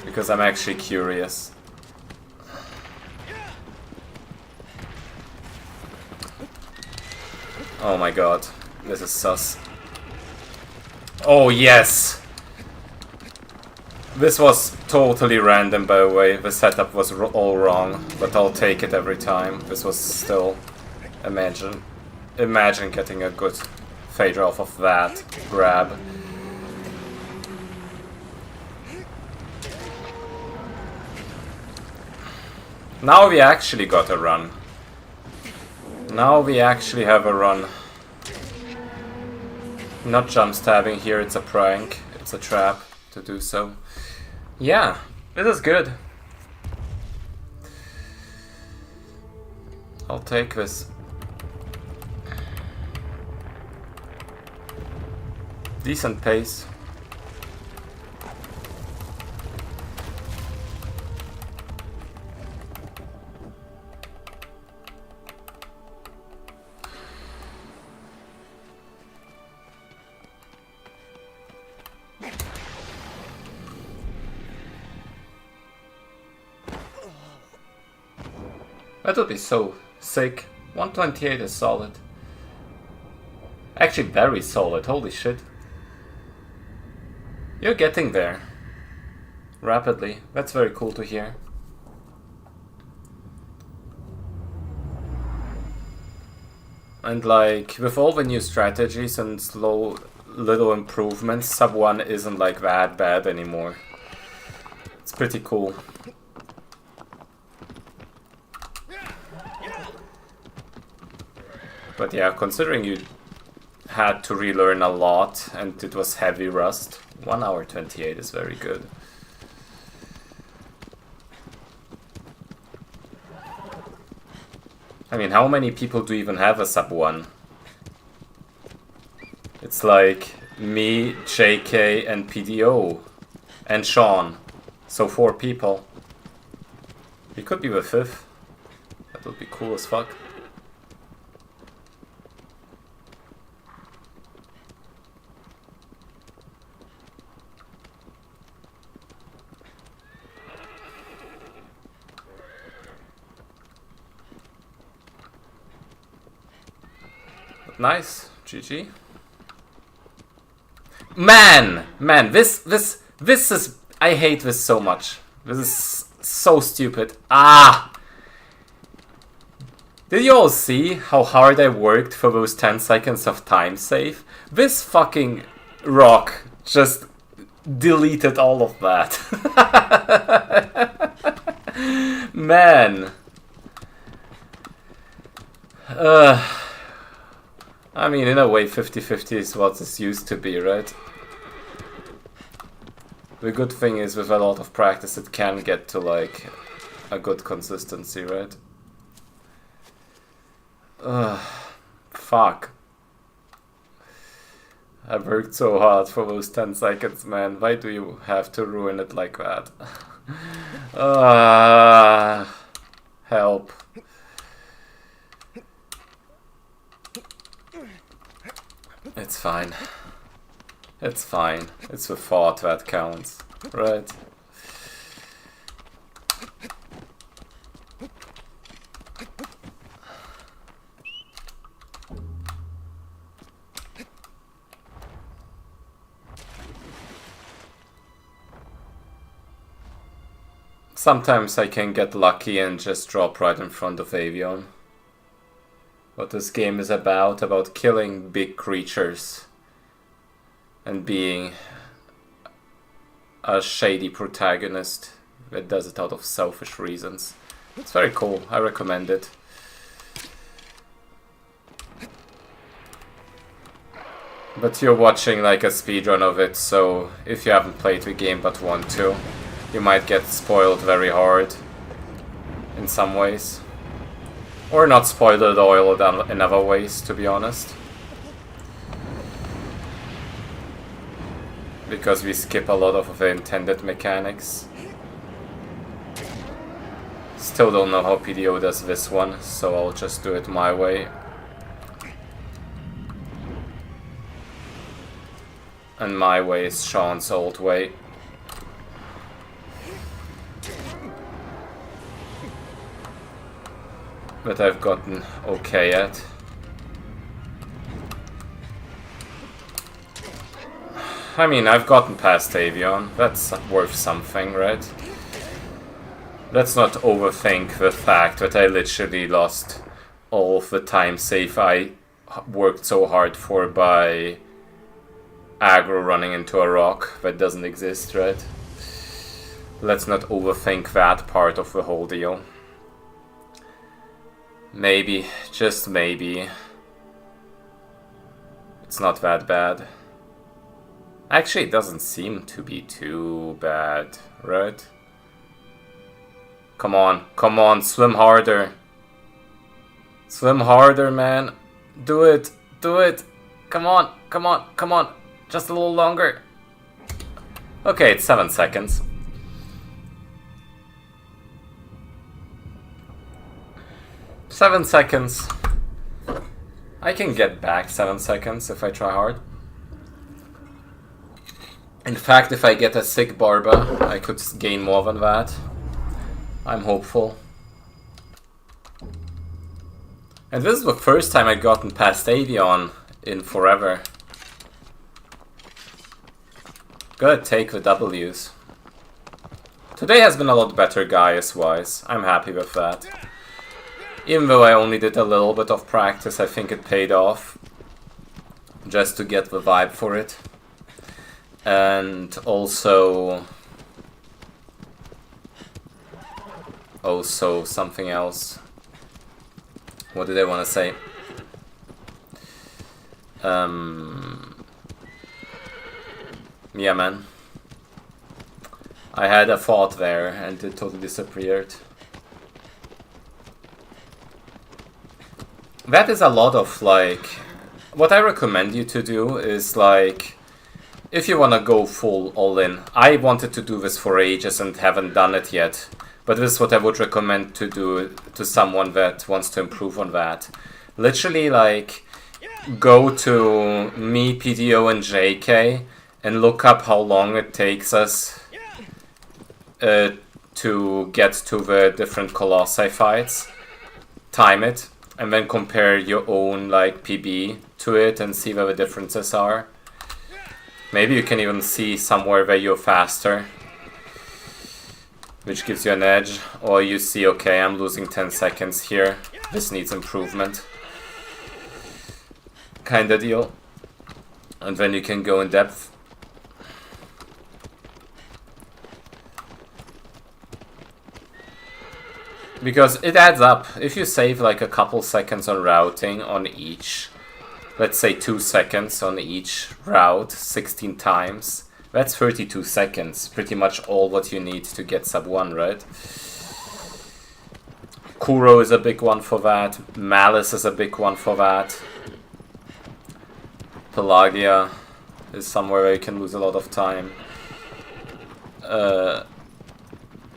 Because I'm actually curious. Oh my god. This is sus. Oh yes! This was totally random, by the way. The setup was all wrong, but I'll take it every time. This was still... Imagine getting a good fader off of that grab. Now we actually got a run. Now we actually have a run. Not jump stabbing here, it's a prank. It's a trap to do so. Yeah, this is good. I'll take this. Decent pace. That would be so sick. 128 is solid. Actually very solid, holy shit. You're getting there. Rapidly. That's very cool to hear. And like, with all the new strategies and slow little improvements, sub 1 isn't like that bad anymore. It's pretty cool. But yeah, considering you had to relearn a lot and it was heavy rust, 1 hour 28 is very good. I mean, how many people do even have a sub 1? It's like me, JK, and PDO, and Sean. So 4 people. He could be the 5th. That would be cool as fuck. Nice, GG. Man, this is, I hate this so much. This is so stupid. Ah! Did you all see how hard I worked for those 10 seconds of time save? This fucking rock just deleted all of that. Man. I mean, in a way, 50-50 is what this used to be, right? The good thing is, with a lot of practice, it can get to, like, a good consistency, right? Fuck. I worked so hard for those 10 seconds, man. Why do you have to ruin it like that? Help. It's fine. It's fine. It's the thought that counts, right? Sometimes I can get lucky and just drop right in front of Avion. What this game is about killing big creatures and being a shady protagonist that does it out of selfish reasons. It's very cool, I recommend it. But you're watching like a speedrun of it, so if you haven't played the game but want to, you might get spoiled very hard in some ways. Or not spoiled at all in other ways, to be honest. Because we skip a lot of the intended mechanics. Still don't know how PDO does this one, so I'll just do it my way. And my way is Sean's old way. That I've gotten okay at. I mean, I've gotten past Avion. That's worth something, right? Let's not overthink the fact that I literally lost all of the time save I worked so hard for by aggro running into a rock that doesn't exist, right? Let's not overthink that part of the whole deal. Maybe, just maybe, it's not that bad. Actually, it doesn't seem to be too bad, right? Come on, swim harder. Swim harder, man. Do it, come on. Just a little longer. Okay, it's 7 seconds. Seven seconds. I can get back 7 seconds if I try hard. In fact, if I get a sick Barba, I could gain more than that. I'm hopeful. And this is the first time I've gotten past Avion in forever. Gotta take the W's. Today has been a lot better Gaius-wise. I'm happy with that. Even though I only did a little bit of practice, I think it paid off. Just to get the vibe for it. And also something else. What did I want to say? Yeah, man. I had a thought there and it totally disappeared. That is a lot of, like... What I recommend you to do is, like... If you wanna go full all-in. I wanted to do this for ages and haven't done it yet. But this is what I would recommend to do to someone that wants to improve on that. Literally, like... Go to me, PDO, and JK and look up how long it takes us to get to the different Colossi fights. Time it. And then compare your own, like, PB to it and see where the differences are. Maybe you can even see somewhere where you're faster, which gives you an edge. Or you see, okay, I'm losing 10 seconds here. This needs improvement. Kinda deal. And then you can go in depth. Because it adds up. If you save like a couple seconds on routing on each, let's say 2 seconds on each route, 16 times, that's 32 seconds. Pretty much all what you need to get sub 1, right? Kuro is a big one for that. Malice is a big one for that. Pelagia is somewhere where you can lose a lot of time.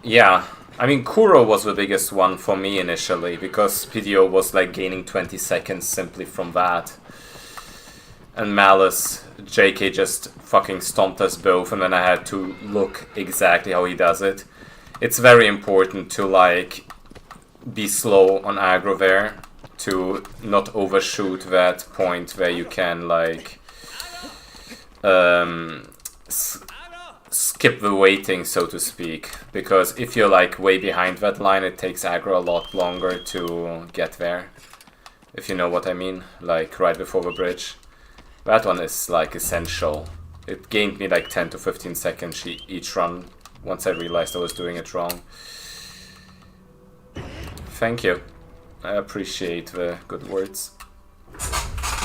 Yeah. I mean, Kuro was the biggest one for me initially, because PDO was like gaining 20 seconds simply from that. And Malice, JK just fucking stomped us both, and then I had to look exactly how he does it. It's very important to, like, be slow on aggro there, to not overshoot that point where you can, like, skip the waiting, so to speak. Because if you're, like, way behind that line, it takes aggro a lot longer to get there. If you know what I mean, like, right before the bridge. That one is, like, essential. It gained me, like, 10 to 15 seconds each run, once I realized I was doing it wrong. Thank you. I appreciate the good words.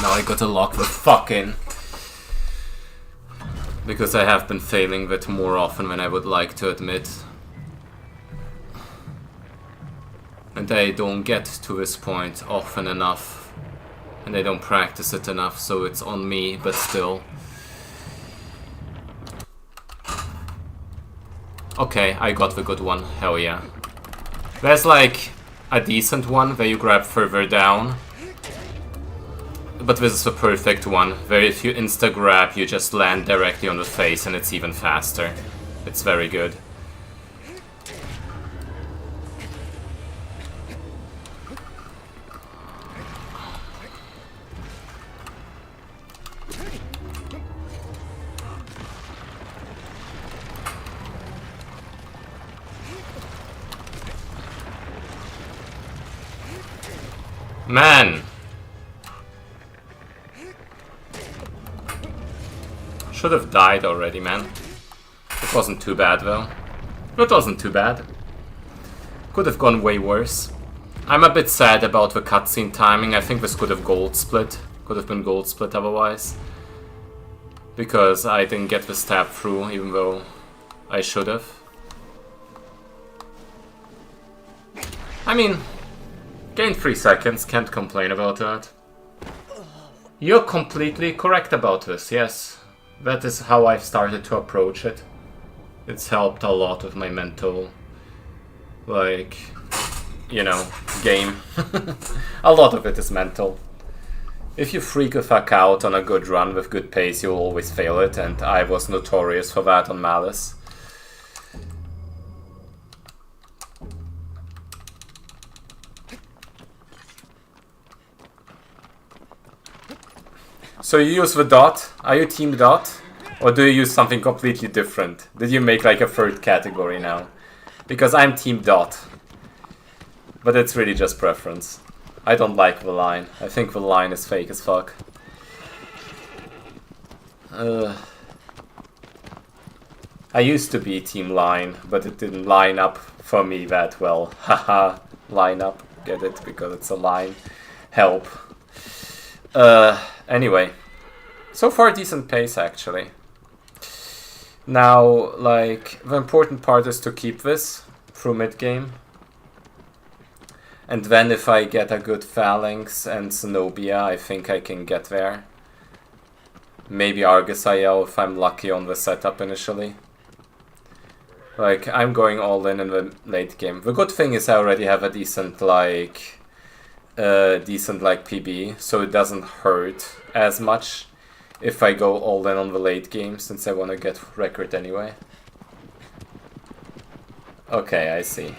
Now I gotta lock the fuck in. Because I have been failing that more often than I would like to admit. And I don't get to this point often enough. And I don't practice it enough, so it's on me, but still. Okay, I got the good one. Hell yeah. There's like a decent one where you grab further down. But this is the perfect one, where if you insta-grab, you just land directly on the face and it's even faster. It's very good. Man! Should have died already, man. It wasn't too bad, though. It wasn't too bad. Could have gone way worse. I'm a bit sad about the cutscene timing. I think this could have gold split. Could have been gold split otherwise. Because I didn't get the stab through, even though I should have. I mean, gained 3 seconds, can't complain about that. You're completely correct about this, yes. That is how I've started to approach it. It's helped a lot with my mental, like, you know, game. A lot of it is mental. If you freak the fuck out on a good run with good pace, you'll always fail it, and I was notorious for that on Malice. So you use the dot? Are you team dot? Or do you use something completely different? Did you make like a third category now? Because I'm team dot. But it's really just preference. I don't like the line. I think the line is fake as fuck. I used to be team line, but it didn't line up for me that well. Haha, line up. Get it? Because it's a line. Help. Anyway. So far decent pace actually. Now, like, the important part is to keep this through mid-game. And then if I get a good Phalanx and Zenobia, I think I can get there. Maybe Argus-IL if I'm lucky on the setup initially. Like, I'm going all in the late game. The good thing is I already have a decent PB, so it doesn't hurt as much if I go all in on the late game, since I want to get record anyway. Okay, I see.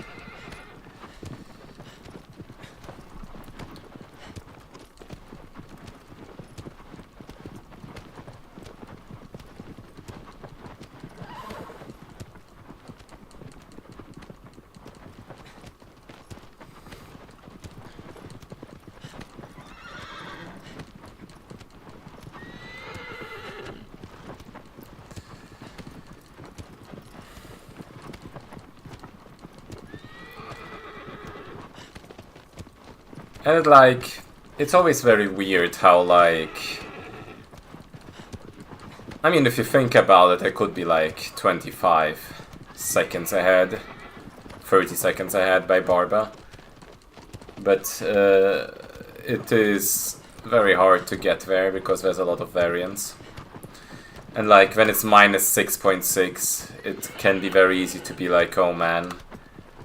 And like, it's always very weird how like... I mean, if you think about it, I could be like 25 seconds ahead, 30 seconds ahead by Barba. But it is very hard to get there because there's a lot of variance. And like, when it's minus 6.6, it can be very easy to be like, oh man,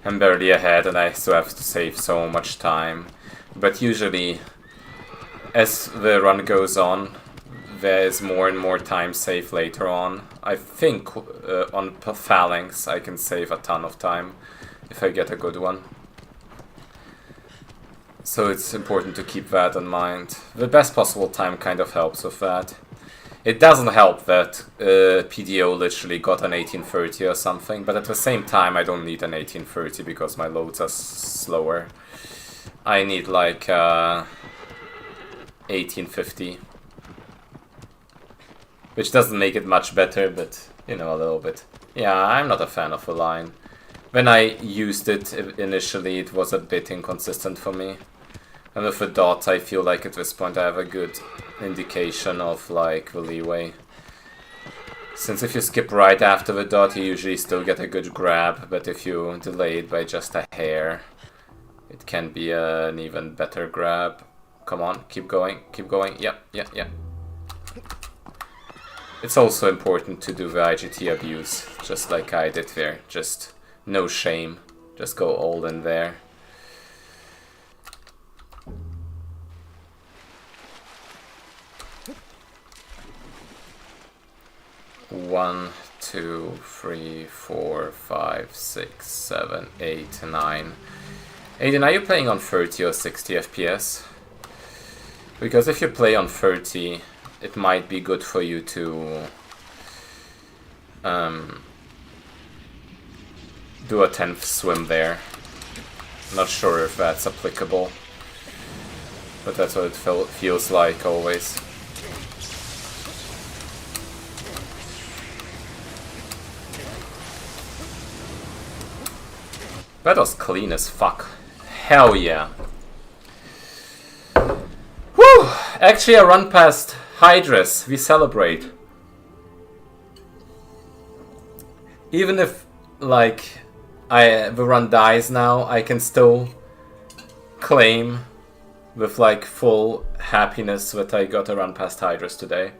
I'm barely ahead and I still have to save so much time. But usually, as the run goes on, there is more and more time saved later on. I think on Phalanx I can save a ton of time if I get a good one. So it's important to keep that in mind. The best possible time kind of helps with that. It doesn't help that PDO literally got an 1830 or something, but at the same time I don't need an 1830 because my loads are slower. I need like 1850. Which doesn't make it much better, but you know, a little bit. Yeah, I'm not a fan of the line. When I used it initially, it was a bit inconsistent for me. And with the dot, I feel like at this point I have a good indication of like the leeway. Since if you skip right after the dot, you usually still get a good grab, but if you delay it by just a hair, it can be an even better grab. Come on, keep going, keep going. Yep. It's also important to do the IGT abuse, just like I did there. Just no shame. Just go all in there. One, 2, 3, 4, 5, 6, 7, 8, 9. Aiden, are you playing on 30 or 60 FPS? Because if you play on 30, it might be good for you to do a 10th swim there. Not sure if that's applicable. But that's what it feels like always. That was clean as fuck. Hell yeah. Woo! Actually, I run past Hydras. We celebrate. Even if, like, the run dies now, I can still claim with, like, full happiness that I got a run past Hydras today.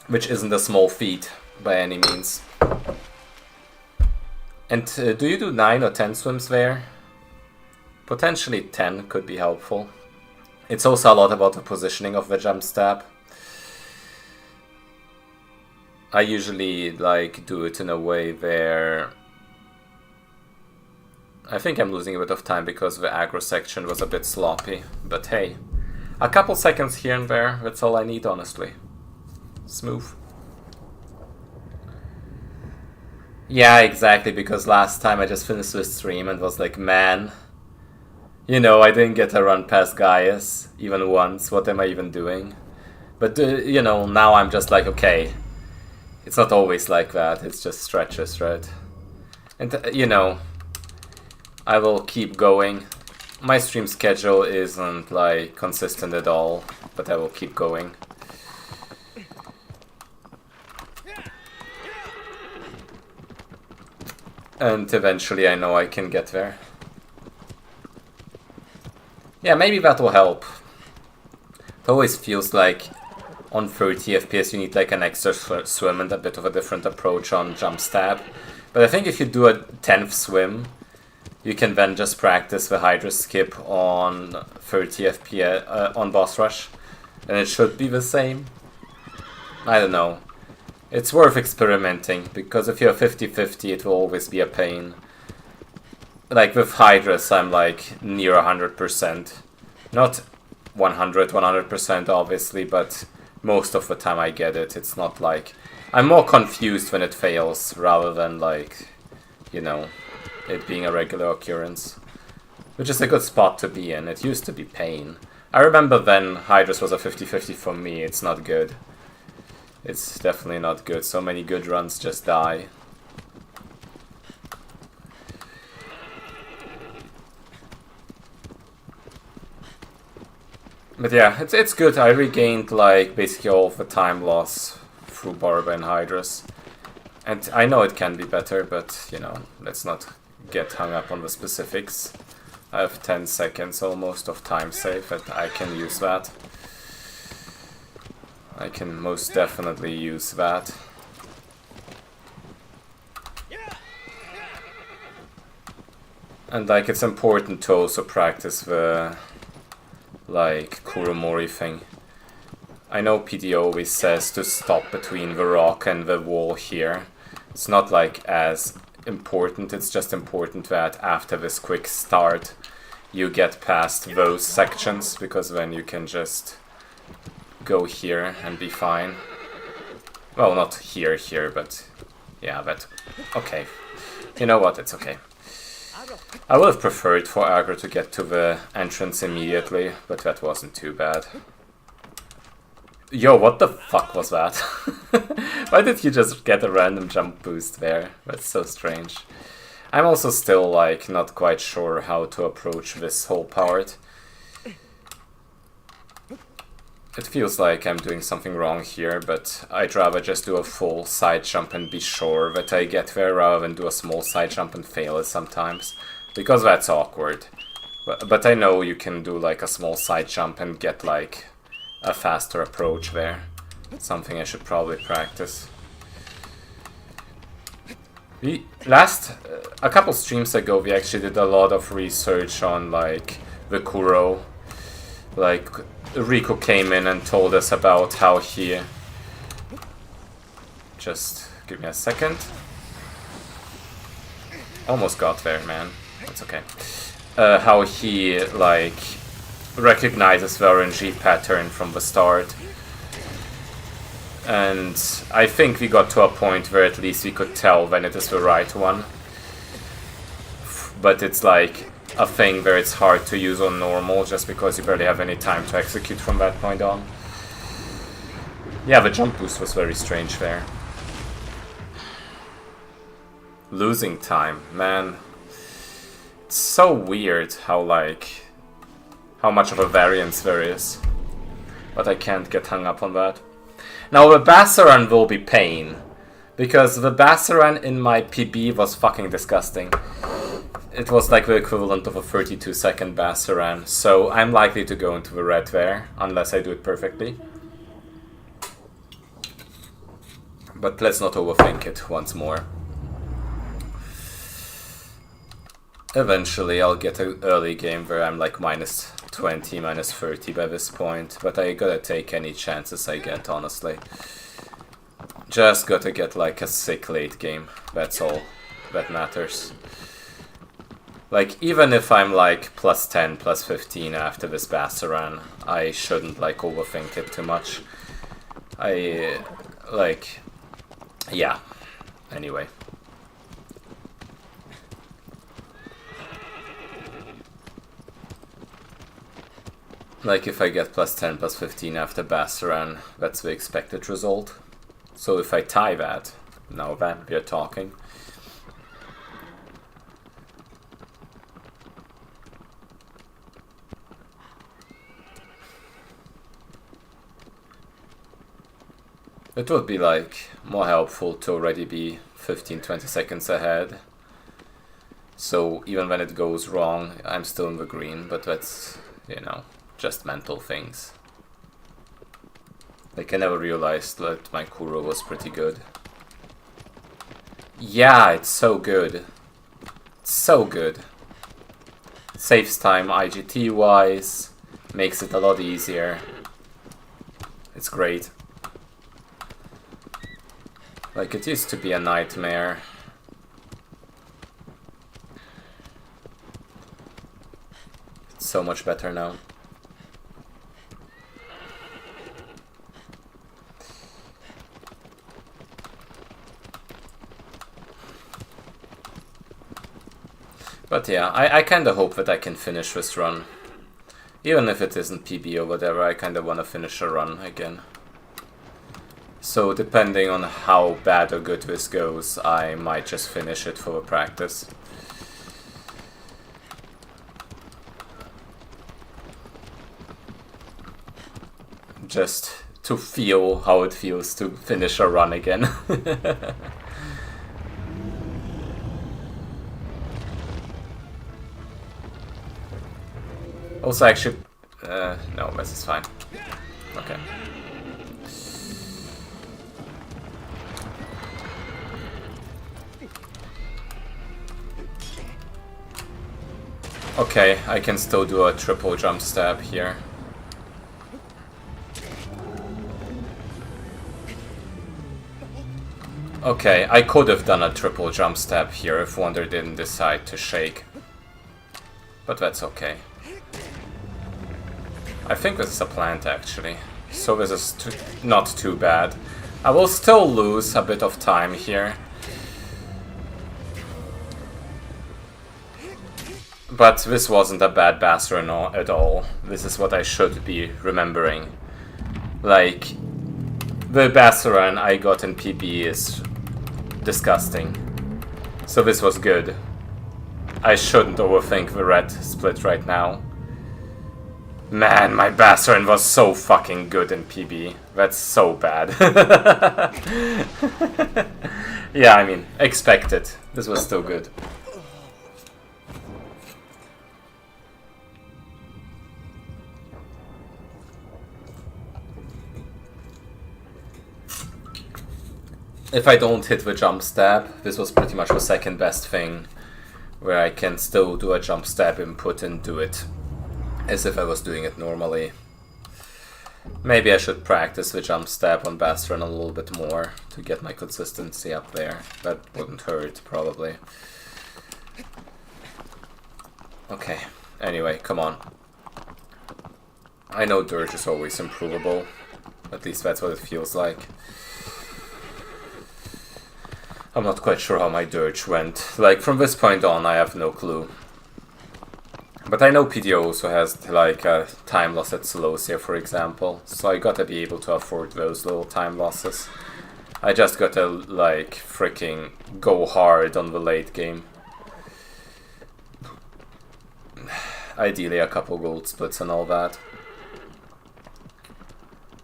Which isn't a small feat, by any means. And do you do 9 or 10 swims there? Potentially 10 could be helpful. It's also a lot about the positioning of the jump stab. I usually like do it in a way where I think I'm losing a bit of time because the aggro section was a bit sloppy. But hey, a couple seconds here and there, that's all I need, honestly. Smooth. Yeah, exactly, because last time I just finished the stream and was like, man, you know, I didn't get a run past Gaius even once, what am I even doing? But, you know, now I'm just like, okay, it's not always like that, it's just stretches, right? And, you know, I will keep going. My stream schedule isn't, like, consistent at all, but I will keep going. And eventually I know I can get there. Yeah, maybe that will help. It always feels like on 30 FPS you need like an extra swim and a bit of a different approach on jump stab. But I think if you do a 10th swim, you can then just practice the Hydra skip on 30 FPS on boss rush. And it should be the same. I don't know. It's worth experimenting, because if you're 50-50 it will always be a pain. Like with Hydras I'm like near 100%. Not 100% obviously, but most of the time I get it. It's not like... I'm more confused when it fails, rather than like, you know, it being a regular occurrence. Which is a good spot to be in. It used to be pain. I remember then Hydras was a 50-50 for me. It's not good. It's definitely not good. So many good runs just die. But yeah, it's good. I regained like basically all of the time loss through Barba and Hydras. And I know it can be better, but you know, let's not get hung up on the specifics. I have 10 seconds almost of time save, and I can use that. I can most definitely use that. And like it's important to also practice the like Kuromori thing. I know PD always says to stop between the rock and the wall here. It's not like as important, it's just important that after this quick start you get past those sections, because then you can just go here and be fine. Well, not here, but yeah, but okay. You know what, it's okay. I would have preferred for aggro to get to the entrance immediately, but that wasn't too bad. Yo, what the fuck was that? Why did you just get a random jump boost there? That's so strange. I'm also still like not quite sure how to approach this whole part. It feels like I'm doing something wrong here, but I'd rather just do a full side jump and be sure that I get there rather than do a small side jump and fail it sometimes. Because that's awkward. But I know you can do like a small side jump and get like a faster approach there. Something I should probably practice. A couple streams ago we actually did a lot of research on like the Kuro. Like Rico came in and told us about how he... Just give me a second. Almost got there, man. That's okay. How he like recognizes the RNG pattern from the start. And I think we got to a point where at least we could tell when it is the right one. But it's like a thing where it's hard to use on normal just because you barely have any time to execute from that point on. Yeah, the jump boost was very strange there. Losing time, man. It's so weird how much of a variance there is. But I can't get hung up on that. Now the Bassaran will be pain. Because the Bassaran in my PB was fucking disgusting. It was like the equivalent of a 32-second Bassaran. So I'm likely to go into the red there, unless I do it perfectly. But let's not overthink it once more. Eventually I'll get an early game where I'm like minus 20, minus 30 by this point. But I gotta take any chances I get, honestly. Just gotta get like a sick late game. That's all that matters. Like, even if I'm like plus 10, plus 15 after this Bassaran, I shouldn't like overthink it too much. Yeah. Anyway. Like, if I get plus 10, plus 15 after Bassaran, that's the expected result. So if I tie that, now that we're talking. It would be like more helpful to already be 15-20 seconds ahead. So even when it goes wrong, I'm still in the green, but that's, you know, just mental things. Like, I never realized that my Kuro was pretty good. Yeah, it's so good. It's so good. Saves time IGT wise, makes it a lot easier. It's great. Like, it used to be a nightmare. It's so much better now. But yeah, I kinda hope that I can finish this run. Even if it isn't PB or whatever, I kinda wanna finish a run again. So depending on how bad or good this goes, I might just finish it for a practice. Just to feel how it feels to finish a run again. Also, actually, no, this is fine. Okay. Okay, I can still do a triple jump stab here. Okay, I could have done a triple jump stab here if Wonder didn't decide to shake. But that's okay. I think this is a plant, actually. So this is not too bad. I will still lose a bit of time here. But this wasn't a bad Bassaran at all. This is what I should be remembering. Like, the Bassaran I got in PB is disgusting. So this was good. I shouldn't overthink the red split right now. Man, my Bassaran was so fucking good in PB. That's so bad. Yeah, I mean, expect it. This was still good. If I don't hit the jump stab, this was pretty much the second best thing, where I can still do a jump stab input and do it as if I was doing it normally. Maybe I should practice the jump stab on Bassaran a little bit more to get my consistency up there. That wouldn't hurt, probably. Okay, anyway, come on. I know Dirge is always improvable. At least that's what it feels like. I'm not quite sure how my Dirge went. Like, from this point on, I have no clue. But I know PDO also has like a time loss at slows here, for example, so I gotta be able to afford those little time losses. I just gotta like freaking go hard on the late game. Ideally a couple gold splits and all that.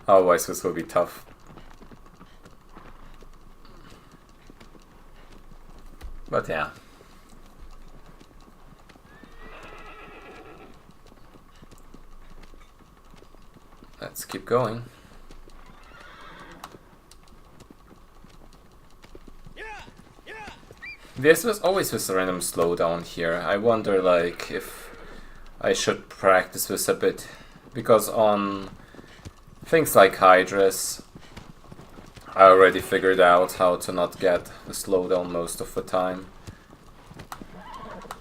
Otherwise this will be tough. But yeah. Let's keep going. This was always this random slowdown here. I wonder like if I should practice this a bit, because on things like Hydras I already figured out how to not get the slowdown most of the time.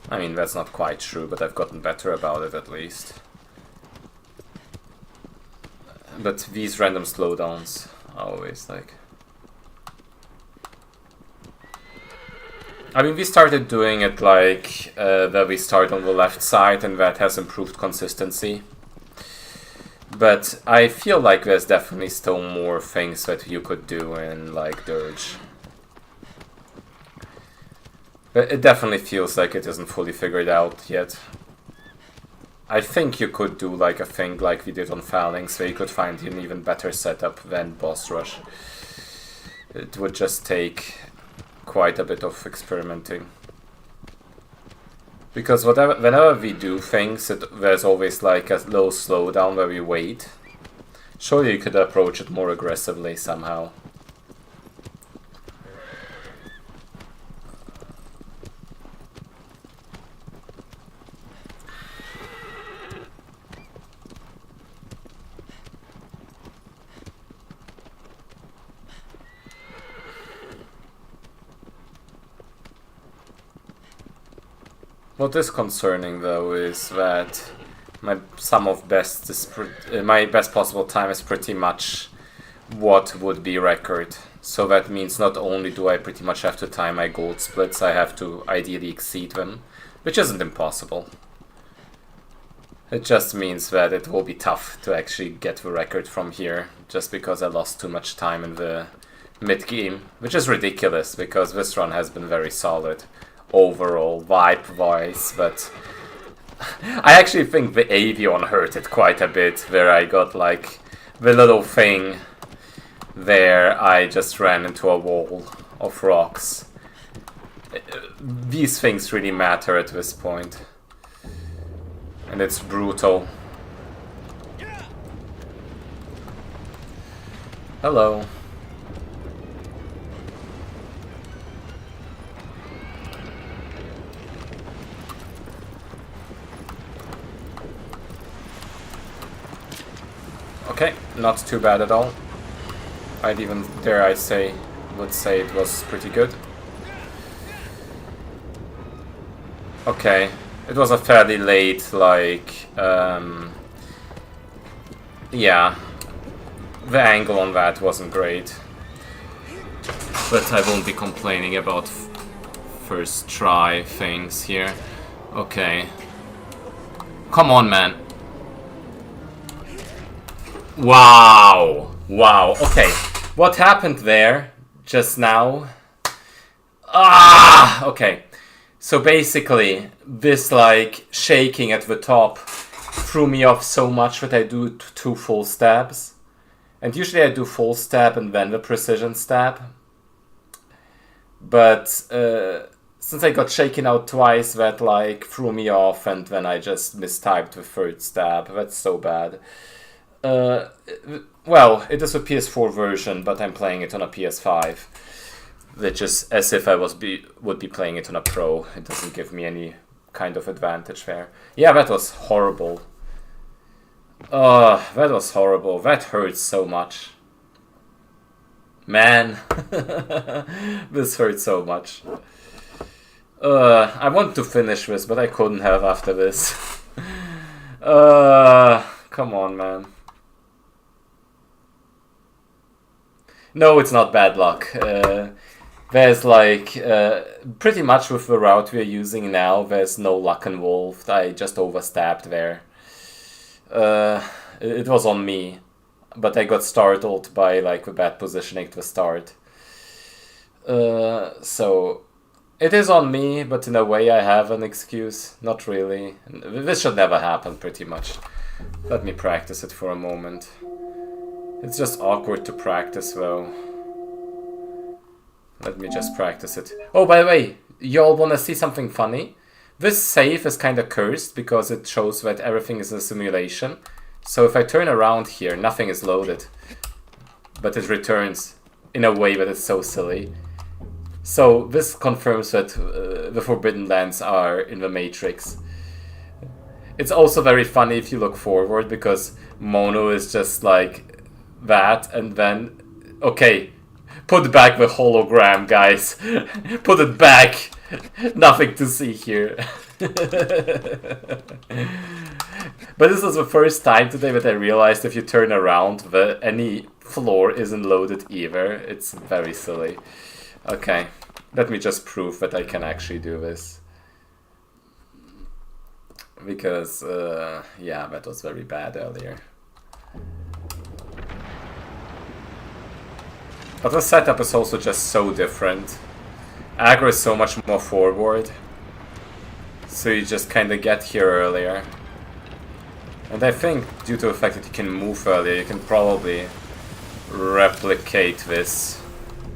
I mean, that's not quite true, but I've gotten better about it at least. But these random slowdowns are always like... I mean, we started doing it like that we start on the left side, and that has improved consistency. But I feel like there's definitely still more things that you could do in like Dirge. But it definitely feels like it isn't fully figured out yet. I think you could do like a thing like we did on Phalanx, where you could find an even better setup than Boss Rush. It would just take quite a bit of experimenting. Because whenever we do things, there's always like a little slowdown where we wait. Surely you could approach it more aggressively somehow. What is concerning though is that my best possible time is pretty much what would be record. So that means not only do I pretty much have to time my gold splits, I have to ideally exceed them, which isn't impossible. It just means that it will be tough to actually get the record from here, just because I lost too much time in the mid-game, which is ridiculous because this run has been very solid overall vibe-wise, but I actually think the Avion hurt it quite a bit, where I got like the little thing there, I just ran into a wall of rocks. These things really matter at this point, and it's brutal. Hello. Okay, not too bad at all. I'd even would say it was pretty good. Okay, it was a fairly late, like, yeah, the angle on that wasn't great. But I won't be complaining about first try things here. Okay. Come on, man. Wow! Wow, okay. What happened there just now? Ah! Okay. So basically, this like shaking at the top threw me off so much that I do 2 full stabs. And usually I do full stab and then the precision stab. But since I got shaken out twice, that like threw me off, and then I just mistyped the 3rd stab. That's so bad. Well, it is a PS4 version, but I'm playing it on a PS5, which is as if I would be playing it on a Pro. It doesn't give me any kind of advantage there. Yeah, that was horrible. That was horrible. That hurts so much. Man, this hurts so much. I want to finish this, but I couldn't have after this. Come on, man. No, it's not bad luck. There's like, pretty much with the route we're using now, there's no luck involved. I just overstepped there. It was on me, but I got startled by like the bad positioning at the start. So it is on me, but in a way I have an excuse. Not really. This should never happen, pretty much. Let me practice it for a moment. It's just awkward to practice, though. Let me just practice it. Oh, by the way, y'all wanna see something funny? This save is kinda cursed because it shows that everything is a simulation. So if I turn around here, nothing is loaded. But it returns in a way that is so silly. So this confirms that the Forbidden Lands are in the Matrix. It's also very funny if you look forward, because Mono is just like that, and then... Okay, put back the hologram, guys. Put it back. Nothing to see here. But this was the first time today that I realized if you turn around, any floor isn't loaded either. It's very silly. Okay, let me just prove that I can actually do this. Because, yeah, that was very bad earlier. But the setup is also just so different. Aggro is so much more forward. So you just kind of get here earlier. And I think due to the fact that you can move earlier, you can probably replicate this.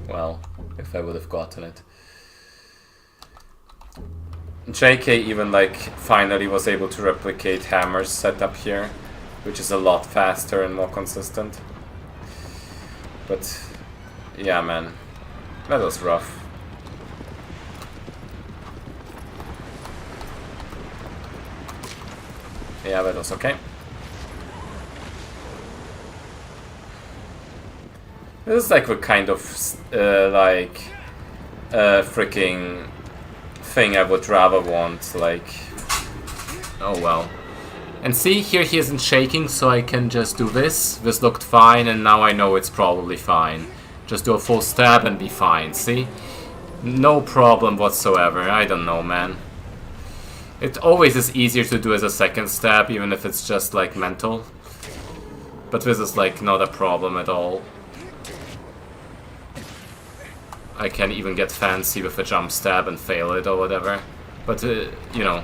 Well, if I would have gotten it. JK even like finally was able to replicate Hammer's setup here, which is a lot faster and more consistent. But yeah, man, that was rough. Yeah, that was okay. This is like the kind of freaking thing I would rather want, like... Oh well. And see, here he isn't shaking, so I can just do this. This looked fine, and now I know it's probably fine. Just do a full stab and be fine, see? No problem whatsoever, I don't know, man. It always is easier to do as a second stab, even if it's just like mental. But this is like not a problem at all. I can even get fancy with a jump stab and fail it or whatever. But, you know,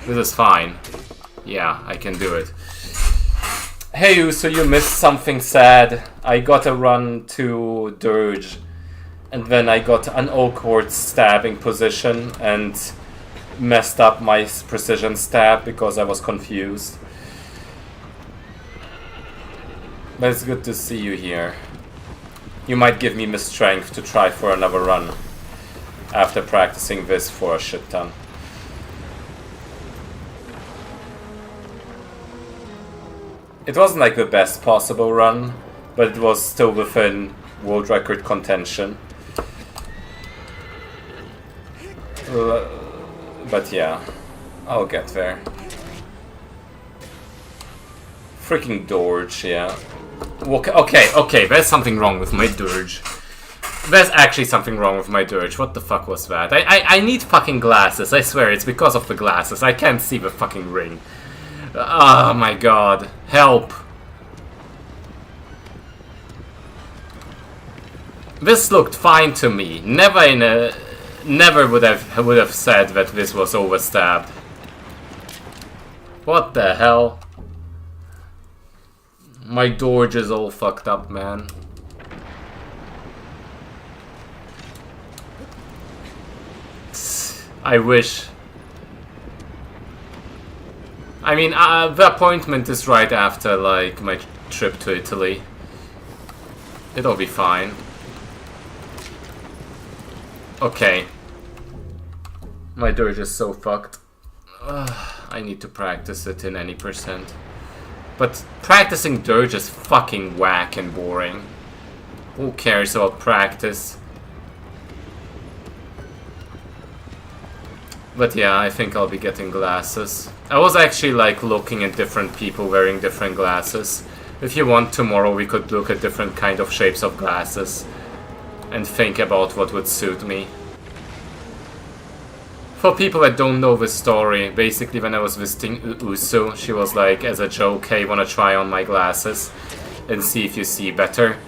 this is fine. Yeah, I can do it. Hey, so you missed something sad. I got a run to Dirge, and then I got an awkward stabbing position and messed up my precision stab because I was confused. But it's good to see you here. You might give me the strength to try for another run after practicing this for a shit ton. It wasn't like the best possible run, but it was still within world record contention. But yeah, I'll get there. Freaking Dorge, yeah. Okay, there's something wrong with my Dirge. There's actually something wrong with my Dirge. What the fuck was that? I need fucking glasses. I swear, it's because of the glasses. I can't see the fucking ring. Oh my god. Help. This looked fine to me. Never would have said that this was overstabbed. What the hell? My Dorge is all fucked up, man. I wish. I mean, the appointment is right after, like, my trip to Italy. It'll be fine. Okay. My Dirge is so fucked. I need to practice it in any percent. But practicing Dirge is fucking whack and boring. Who cares about practice? But yeah, I think I'll be getting glasses. I was actually like looking at different people wearing different glasses. If you want, tomorrow we could look at different kind of shapes of glasses. and think about what would suit me. For people that don't know the story, basically when I was visiting Usu, she was like, as a joke, hey, wanna try on my glasses and see if you see better?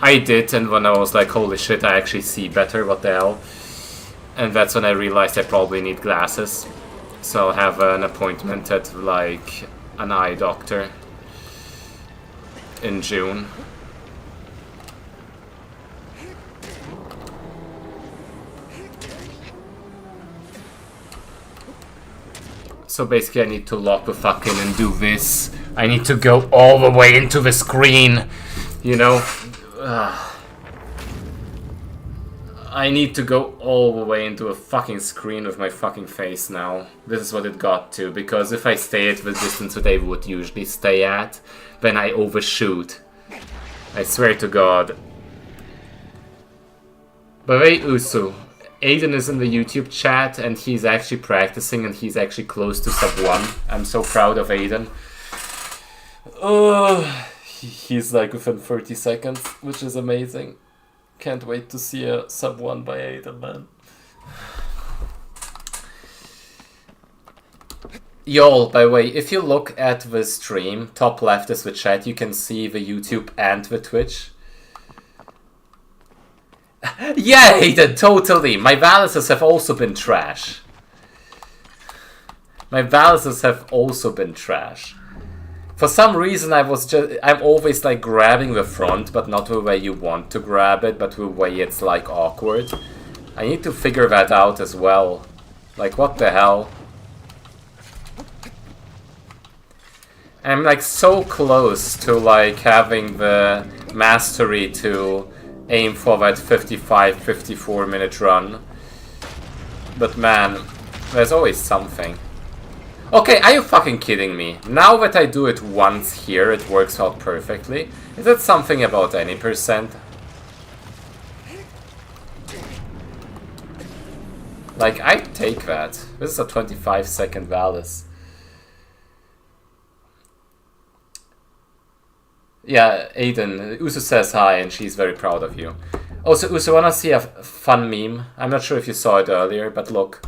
I did, and when I was like, holy shit, I actually see better, what the hell? And that's when I realized I probably need glasses. So I'll have an appointment at like an eye doctor in June. So basically I need to lock the fuck in and do this. I need to go all the way into the screen, you know? I need to go all the way into a fucking screen with my fucking face now. This is what it got to, because if I stay at the distance that I would usually stay at, then I overshoot. I swear to God. But wait, Usu. Aiden is in the YouTube chat and he's actually practicing and he's actually close to sub 1. I'm so proud of Aiden. He's like within 30 seconds, which is amazing. Can't wait to see a sub 1 by Aiden, man. Y'all, by the way, if you look at the stream, top left is the chat, you can see the YouTube and the Twitch. Yeah, Aiden, totally. My balances have also been trash. My balances have also been trash. For some reason, I'm always like grabbing the front, but not the way you want to grab it, but the way it's like awkward. I need to figure that out as well. Like, what the hell? I'm like so close to like having the mastery to aim for that 55-54 minute run. But man, there's always something. Okay, are you fucking kidding me? Now that I do it once here, it works out perfectly. Is that something about any percent? Like, I'd take that. This is a 25-second Valis. Yeah, Aiden, Usu says hi and she's very proud of you. Also, Usu, wanna see a fun meme? I'm not sure if you saw it earlier, but look.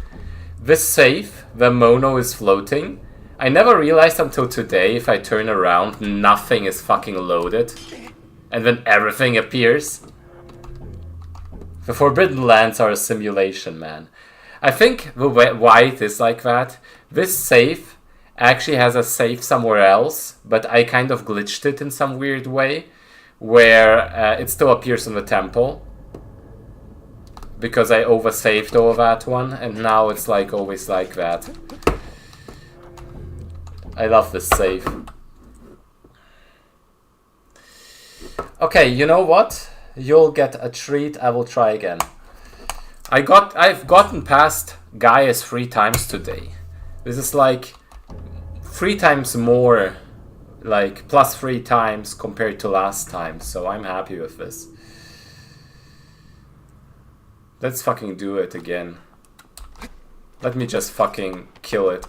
This safe, the mono is floating. I never realized until today, if I turn around, nothing is fucking loaded. And then everything appears. The Forbidden Lands are a simulation, man. I think why it is like that, this safe actually has a safe somewhere else, but I kind of glitched it in some weird way, where it still appears in the temple. Because I oversaved all that one, and now it's like always like that. I love this save. Okay, you know what? You'll get a treat, I will try again. I've gotten past Gaius 3 times today. This is like 3 times more, like plus 3 times compared to last time, so I'm happy with this. Let's fucking do it again. Let me just fucking kill it.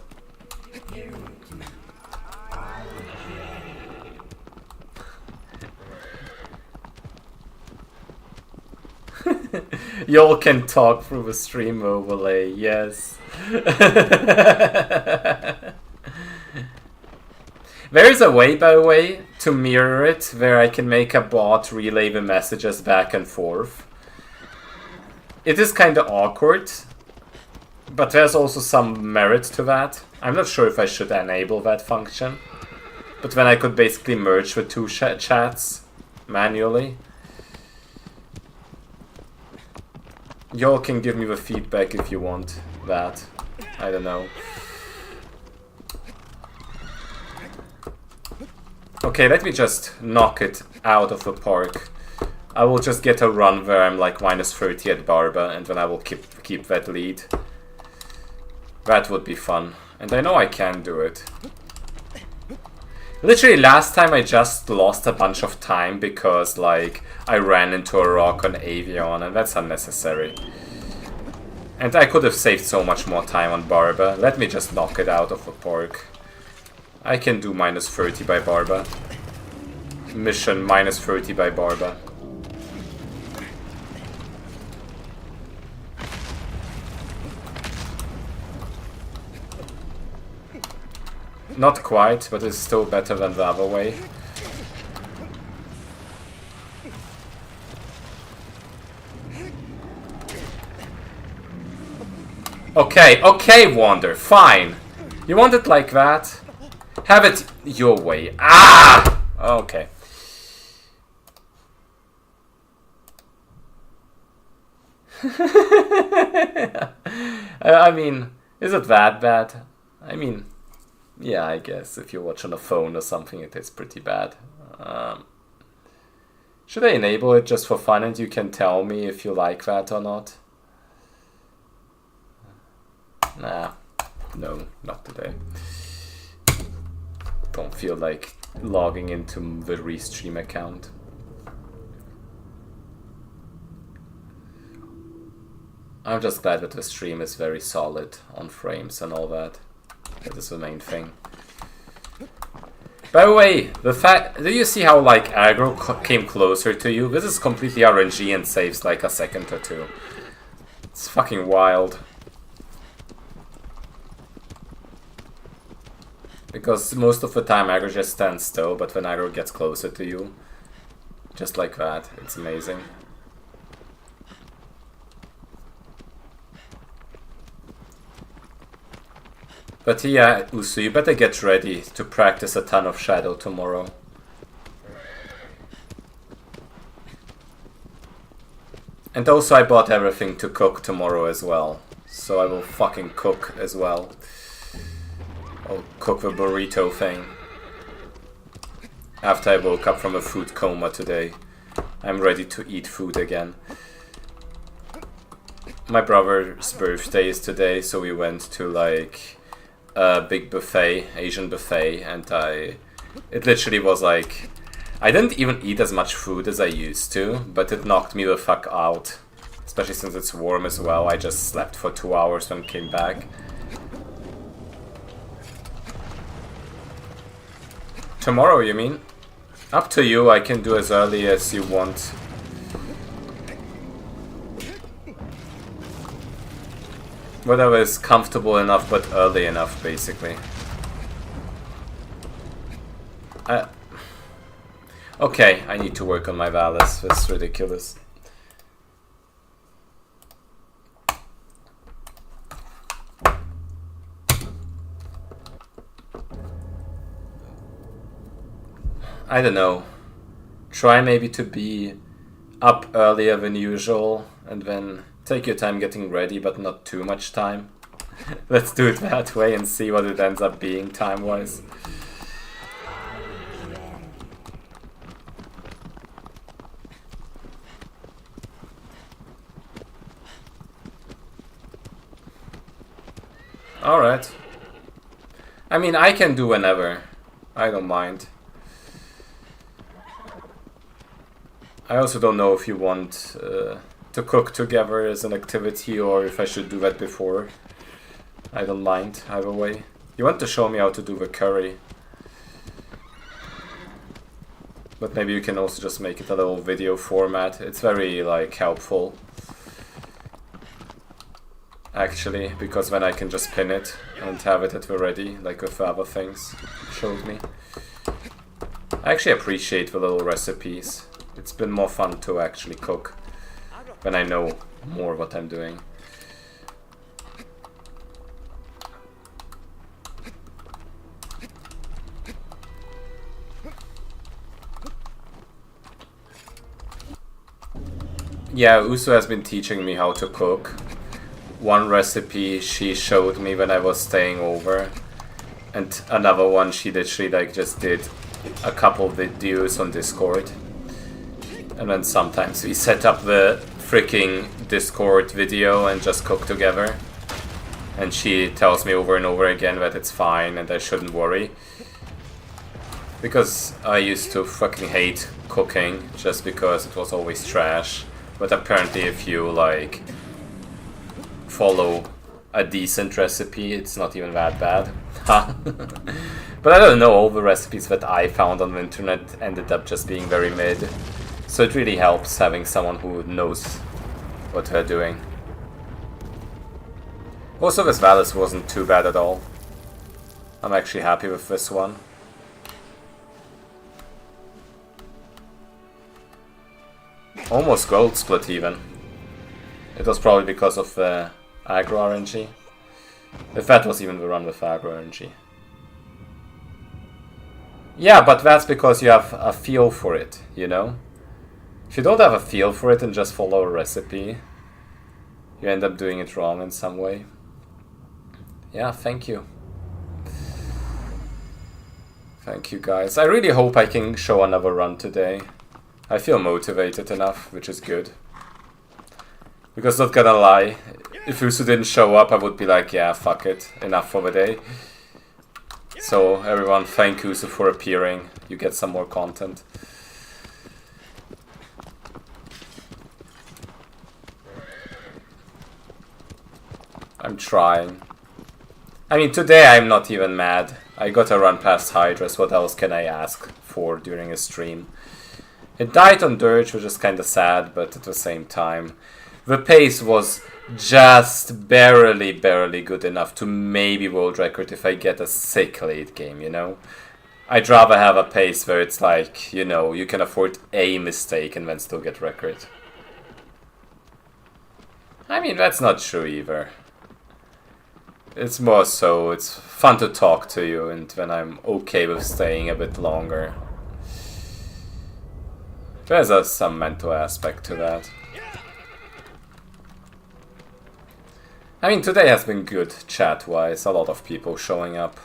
Y'all can talk through the stream overlay, yes. There is a way, by the way, to mirror it, where I can make a bot relay the messages back and forth. It is kind of awkward, but there's also some merit to that. I'm not sure if I should enable that function, but then I could basically merge the 2 chats manually. Y'all can give me the feedback if you want that. I don't know. Okay, let me just knock it out of the park. I will just get a run where I'm like minus 30 at Barba, and then I will keep that lead. That would be fun. And I know I can do it. Literally last time I just lost a bunch of time because like I ran into a rock on Avion, and that's unnecessary. And I could have saved so much more time on Barba. Let me just knock it out of the park. I can do minus 30 by Barba. Mission minus 30 by Barba. Not quite, but it's still better than the other way. Okay, okay, Wander, fine. You want it like that? Have it your way. Ah! Okay. I mean, is it that bad? I mean, yeah, I guess if you watch on a phone or something, it is pretty bad. Should I enable it just for fun and you can tell me if you like that or not? Nah, no, not today. Don't feel like logging into the Restream account. I'm just glad that the stream is very solid on frames and all that. That is the main thing. By the way, do you see how like aggro came closer to you? This is completely RNG and saves like a second or two. It's fucking wild. Because most of the time aggro just stands still, but when aggro gets closer to you, just like that, it's amazing. But yeah, Usu, you better get ready to practice a ton of Shadow tomorrow. And also I bought everything to cook tomorrow as well. So I will fucking cook as well. I'll cook the burrito thing. After I woke up from a food coma today. I'm ready to eat food again. My brother's birthday is today, so we went to like a big buffet, Asian buffet, and it literally was like, I didn't even eat as much food as I used to, but it knocked me the fuck out. Especially since it's warm as well. I just slept for 2 hours when I came back. Tomorrow, you mean? Up to you, I can do as early as you want. Whatever is comfortable enough but early enough, basically. Okay, I need to work on my Valis. That's ridiculous. I don't know. Try maybe to be up earlier than usual and then take your time getting ready, but not too much time. Let's do it that way and see what it ends up being time-wise. Alright. I mean, I can do whenever. I don't mind. I also don't know if you want to cook together as an activity or if I should do that before. I don't mind, either way. You want to show me how to do the curry. But maybe you can also just make it a little video format. It's very, like, helpful. Actually, because then I can just pin it and have it at the ready, like with the other things you showed me. I actually appreciate the little recipes. It's been more fun to actually cook when I know more what I'm doing. Yeah, Usu has been teaching me how to cook. One recipe she showed me when I was staying over, and another one she literally like just did a couple videos on Discord. And then sometimes we set up the freaking Discord video and just cook together. And she tells me over and over again that it's fine and I shouldn't worry. Because I used to fucking hate cooking just because it was always trash. But apparently if you like follow a decent recipe, it's not even that bad. But I don't know, all the recipes that I found on the internet ended up just being very mid. So it really helps having someone who knows what they're doing. Also, this Valis wasn't too bad at all. I'm actually happy with this one. Almost gold split even. It was probably because of the aggro RNG. If that was even the run with aggro RNG. Yeah, but that's because you have a feel for it, you know? If you don't have a feel for it and just follow a recipe, you end up doing it wrong in some way. Yeah, thank you. Thank you guys. I really hope I can show another run today. I feel motivated enough, which is good. Because not gonna lie, if Usu didn't show up, I would be like, yeah, fuck it, enough for the day. So everyone, thank Usu for appearing. You get some more content. I'm trying. I mean, today I'm not even mad. I got a run past Hydras, what else can I ask for during a stream? It died on Dirge, which is kinda sad, but at the same time, the pace was just barely good enough to maybe world record if I get a sick late game, you know? I'd rather have a pace where it's like, you know, you can afford a mistake and then still get record. I mean, that's not true either. It's more so, it's fun to talk to you, and when I'm okay with staying a bit longer. There's some mental aspect to that. I mean, today has been good chat-wise, a lot of people showing up.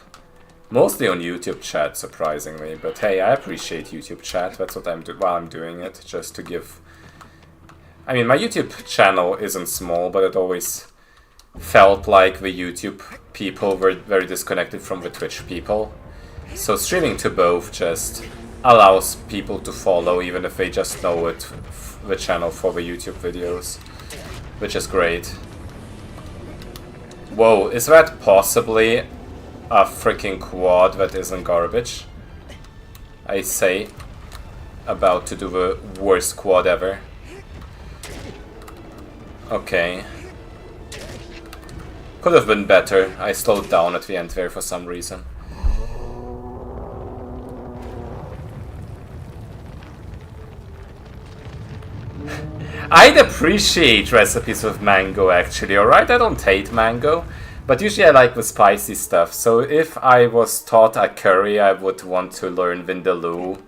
Mostly on YouTube chat, surprisingly, but hey, I appreciate YouTube chat, that's what I'm doing while I'm doing it, just to give... I mean, my YouTube channel isn't small, but it always felt like the YouTube people were very disconnected from the Twitch people. So streaming to both just allows people to follow, even if they just know it, the channel for the YouTube videos, which is great. Whoa, is that possibly a freaking quad that isn't garbage? I say, about to do the worst quad ever. Okay. Could have been better. I slowed down at the end there for some reason. I'd appreciate recipes with mango actually, alright? I don't hate mango, but usually I like the spicy stuff. So if I was taught a curry, I would want to learn vindaloo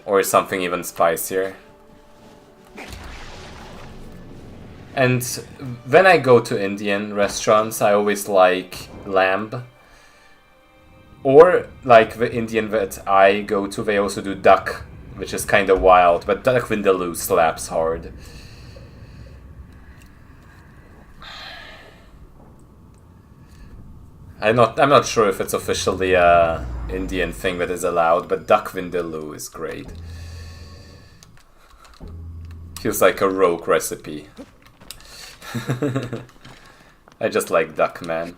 or something even spicier. And when I go to Indian restaurants, I always like lamb. Or like the Indian that I go to, they also do duck, which is kind of wild, but duck vindaloo slaps hard. I'm not sure if it's officially a Indian thing that is allowed, but duck vindaloo is great. Feels like a rogue recipe. I just like duck, man.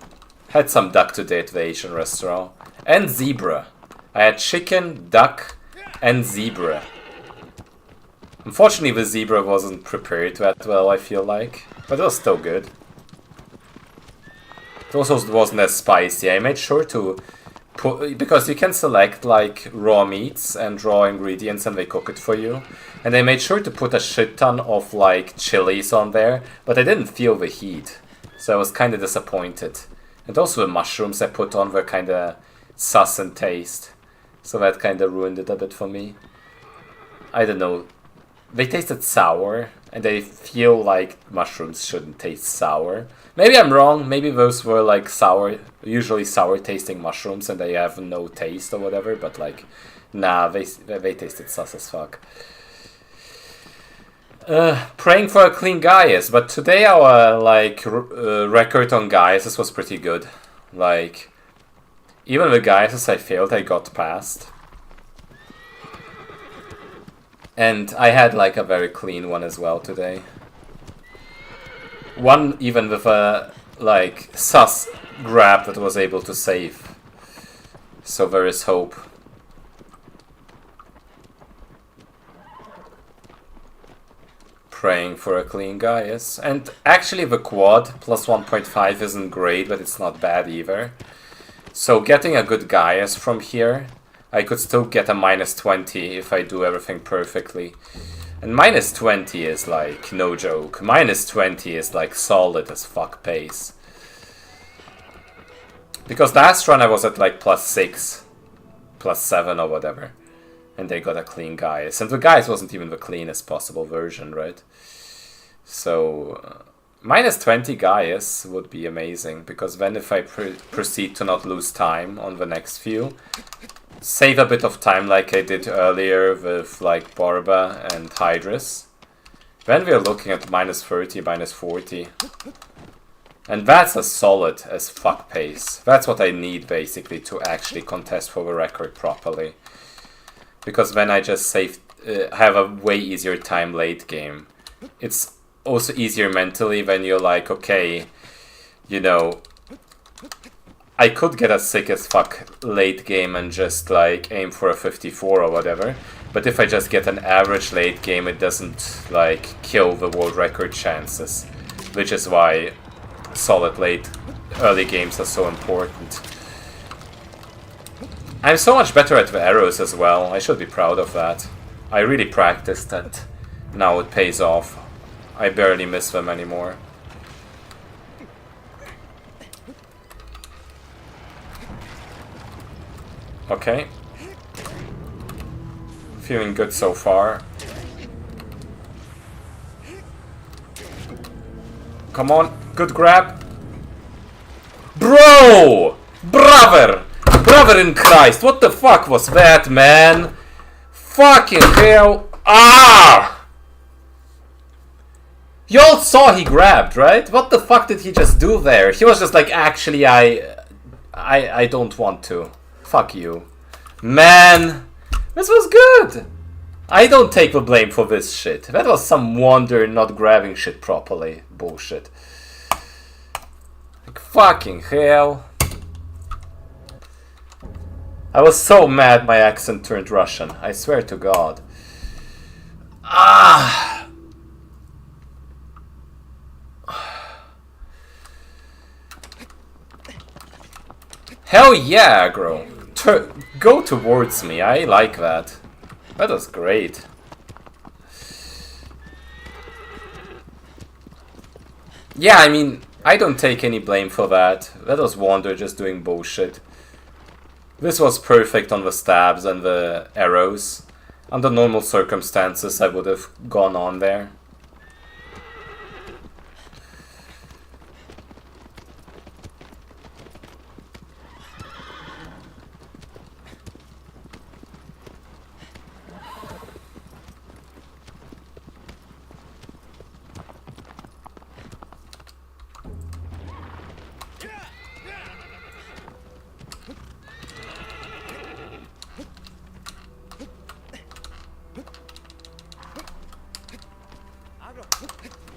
Had some duck today at the Asian restaurant. And zebra. I had chicken, duck, and zebra. Unfortunately, the zebra wasn't prepared that well, I feel like. But it was still good. It also wasn't as spicy. I made sure to put... Because you can select, like, raw meats and raw ingredients and they cook it for you. And I made sure to put a shit ton of, like, chilies on there. But I didn't feel the heat. So I was kind of disappointed. And also the mushrooms I put on were kind of sus in taste. So that kind of ruined it a bit for me. I don't know. They tasted sour, and I feel like mushrooms shouldn't taste sour. Maybe I'm wrong. Maybe those were like sour, usually sour tasting mushrooms, and they have no taste or whatever. But like, nah, they tasted sus as fuck. Praying for a clean Gaius, but today our like record on Gaius was pretty good. Like, even the Gaius I failed, I got past. And I had like a very clean one as well today. One even with a like sus grab that was able to save. So there is hope. Praying for a clean Gaius. And actually the quad plus 1.5 isn't great, but it's not bad either. So getting a good Gaius from here, I could still get a -20 if I do everything perfectly. And -20 is like no joke. -20 is like solid as fuck pace. Because last run I was at like +6, +7 or whatever. And they got a clean Gaius. And the Gaius wasn't even the cleanest possible version, right? So -20 Gaius would be amazing. Because then if I proceed to not lose time on the next few, save a bit of time like I did earlier with like Barba and Hydrus, then we're looking at -30, -40. And that's a solid as fuck pace. That's what I need basically to actually contest for the record properly. Because then I just have a way easier time late game. It's also easier mentally when you're like, okay, you know, I could get a sick as fuck late game and just like aim for a 54 or whatever. But if I just get an average late game, it doesn't like kill the world record chances. Which is why solid late early games are so important. I'm so much better at the arrows as well. I should be proud of that. I really practiced that. Now it pays off. I barely miss them anymore. Okay. Feeling good so far. Come on, good grab. Bro! Brother! Brother in Christ, what the fuck was that, man? Fucking hell. Ah! Y'all saw he grabbed, right? What the fuck did he just do there? He was just like, actually, I don't want to. Fuck you. Man! This was good! I don't take the blame for this shit. That was some wonder not grabbing shit properly. Bullshit. Like, fucking hell. I was so mad my accent turned Russian. I swear to God. Ah! Hell yeah, aggro. Go towards me. I like that. That was great. Yeah, I mean, I don't take any blame for that. That was Wander just doing bullshit. This was perfect on the stabs and the arrows. Under normal circumstances, I would have gone on there.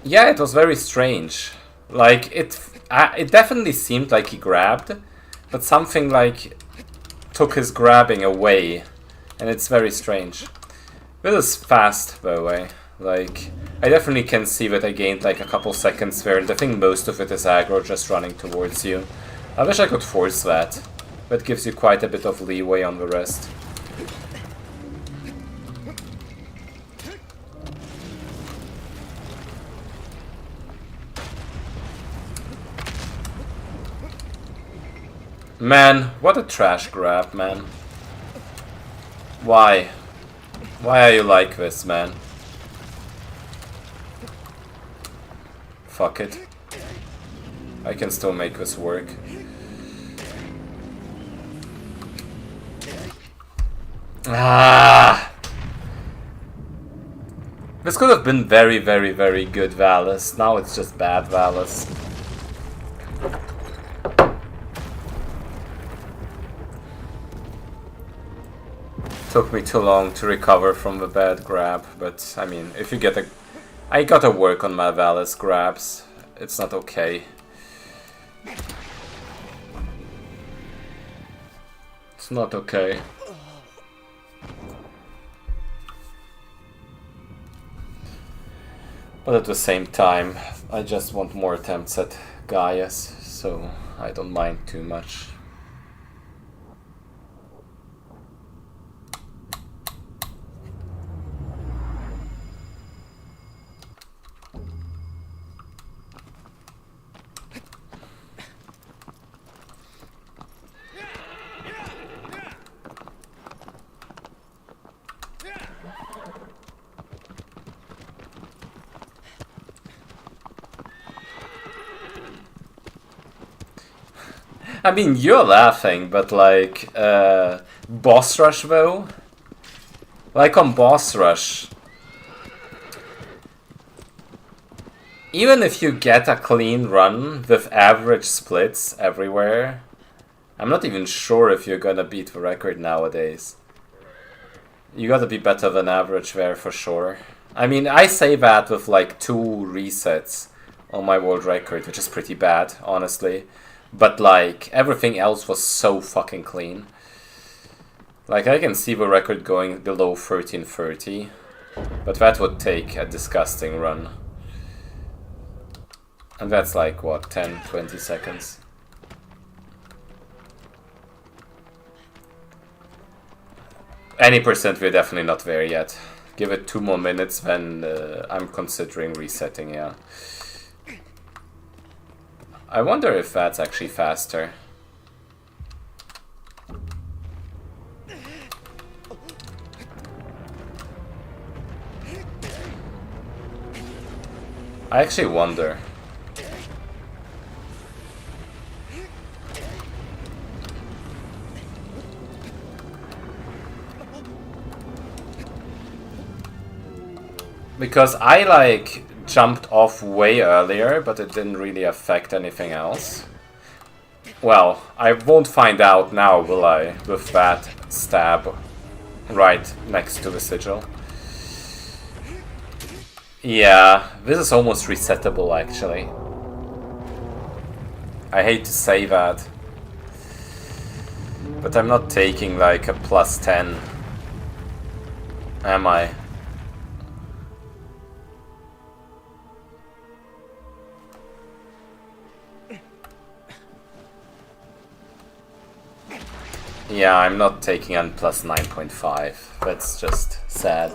Yeah, it was very strange. Like, it definitely seemed like he grabbed, but something, like, took his grabbing away, and it's very strange. This is fast, by the way. Like, I definitely can see that I gained, like, a couple seconds there, and I think most of it is aggro just running towards you. I wish I could force that. That gives you quite a bit of leeway on the rest. Man, what a trash grab, man. Why? Why are you like this, man? Fuck it. I can still make this work. Ah! This could have been very, very, very good Valis. Now it's just bad Valis. Took me too long to recover from the bad grab, but I mean, if you get a... I gotta work on my Valis grabs. It's not okay. It's not okay. But at the same time, I just want more attempts at Gaius, so I don't mind too much. I mean, you're laughing, but like, boss rush though? Like on boss rush, even if you get a clean run with average splits everywhere, I'm not even sure if you're gonna beat the record nowadays. You gotta be better than average there for sure. I mean, I say that with like 2 resets on my world record, which is pretty bad, honestly. But like, everything else was so fucking clean. Like, I can see the record going below 1330, but that would take a disgusting run. And that's like, what, 10, 20 seconds? Any percent, we're definitely not there yet. Give it 2 more minutes, then I'm considering resetting, yeah. I wonder if that's actually faster. I actually wonder. Because I like jumped off way earlier, but it didn't really affect anything else. Well, I won't find out now, will I, with that stab right next to the sigil. Yeah, this is almost resettable actually. I hate to say that, but I'm not taking like a +10, am I? Yeah, I'm not taking on +9.5. That's just sad.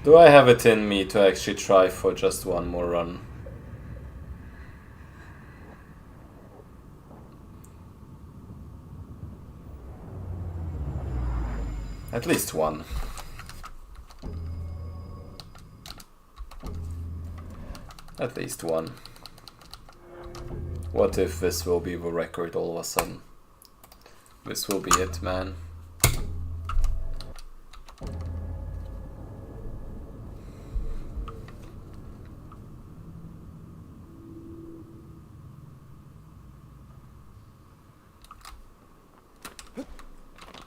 Do I have it in me to actually try for just one more run? At least one. At least one. What if this will be the record all of a sudden? This will be it, man.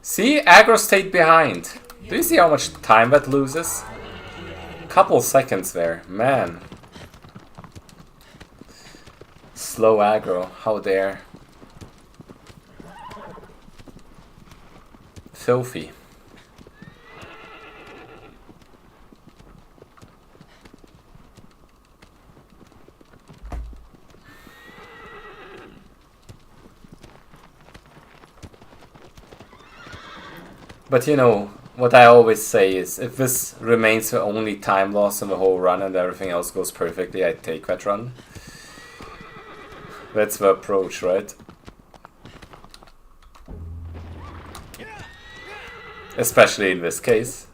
See? Aggro stayed behind. Do you see how much time that loses? Couple seconds there, man. Slow aggro, how dare. Filthy. But you know, what I always say is, if this remains the only time loss in the whole run and everything else goes perfectly, I'd take that run. That's the approach, right? Especially in this case.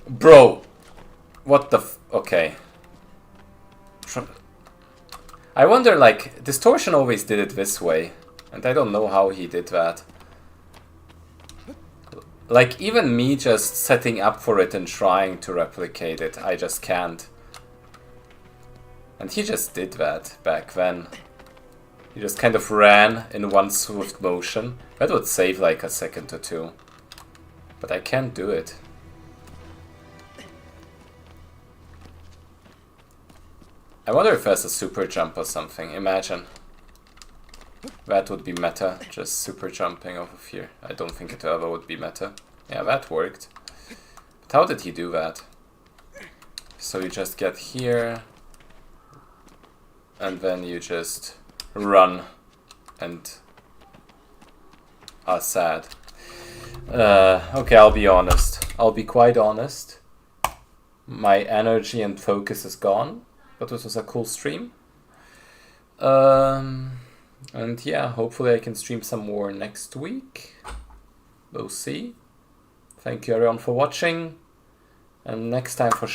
Bro! What the f... Okay. I wonder, like, Distortion always did it this way. And I don't know how he did that. Like, even me just setting up for it and trying to replicate it, I just can't. And he just did that back then. He just kind of ran in one swift motion. That would save like a second or two. But I can't do it. I wonder if there's a super jump or something. Imagine. That would be meta, just super jumping off of here. I don't think it ever would be meta. Yeah, that worked. But how did he do that? So you just get here, and then you just run and are sad. Okay, I'll be honest. I'll be quite honest. My energy and focus is gone, but this was a cool stream. And yeah, hopefully I can stream some more next week. We'll see. Thank you everyone for watching. And next time for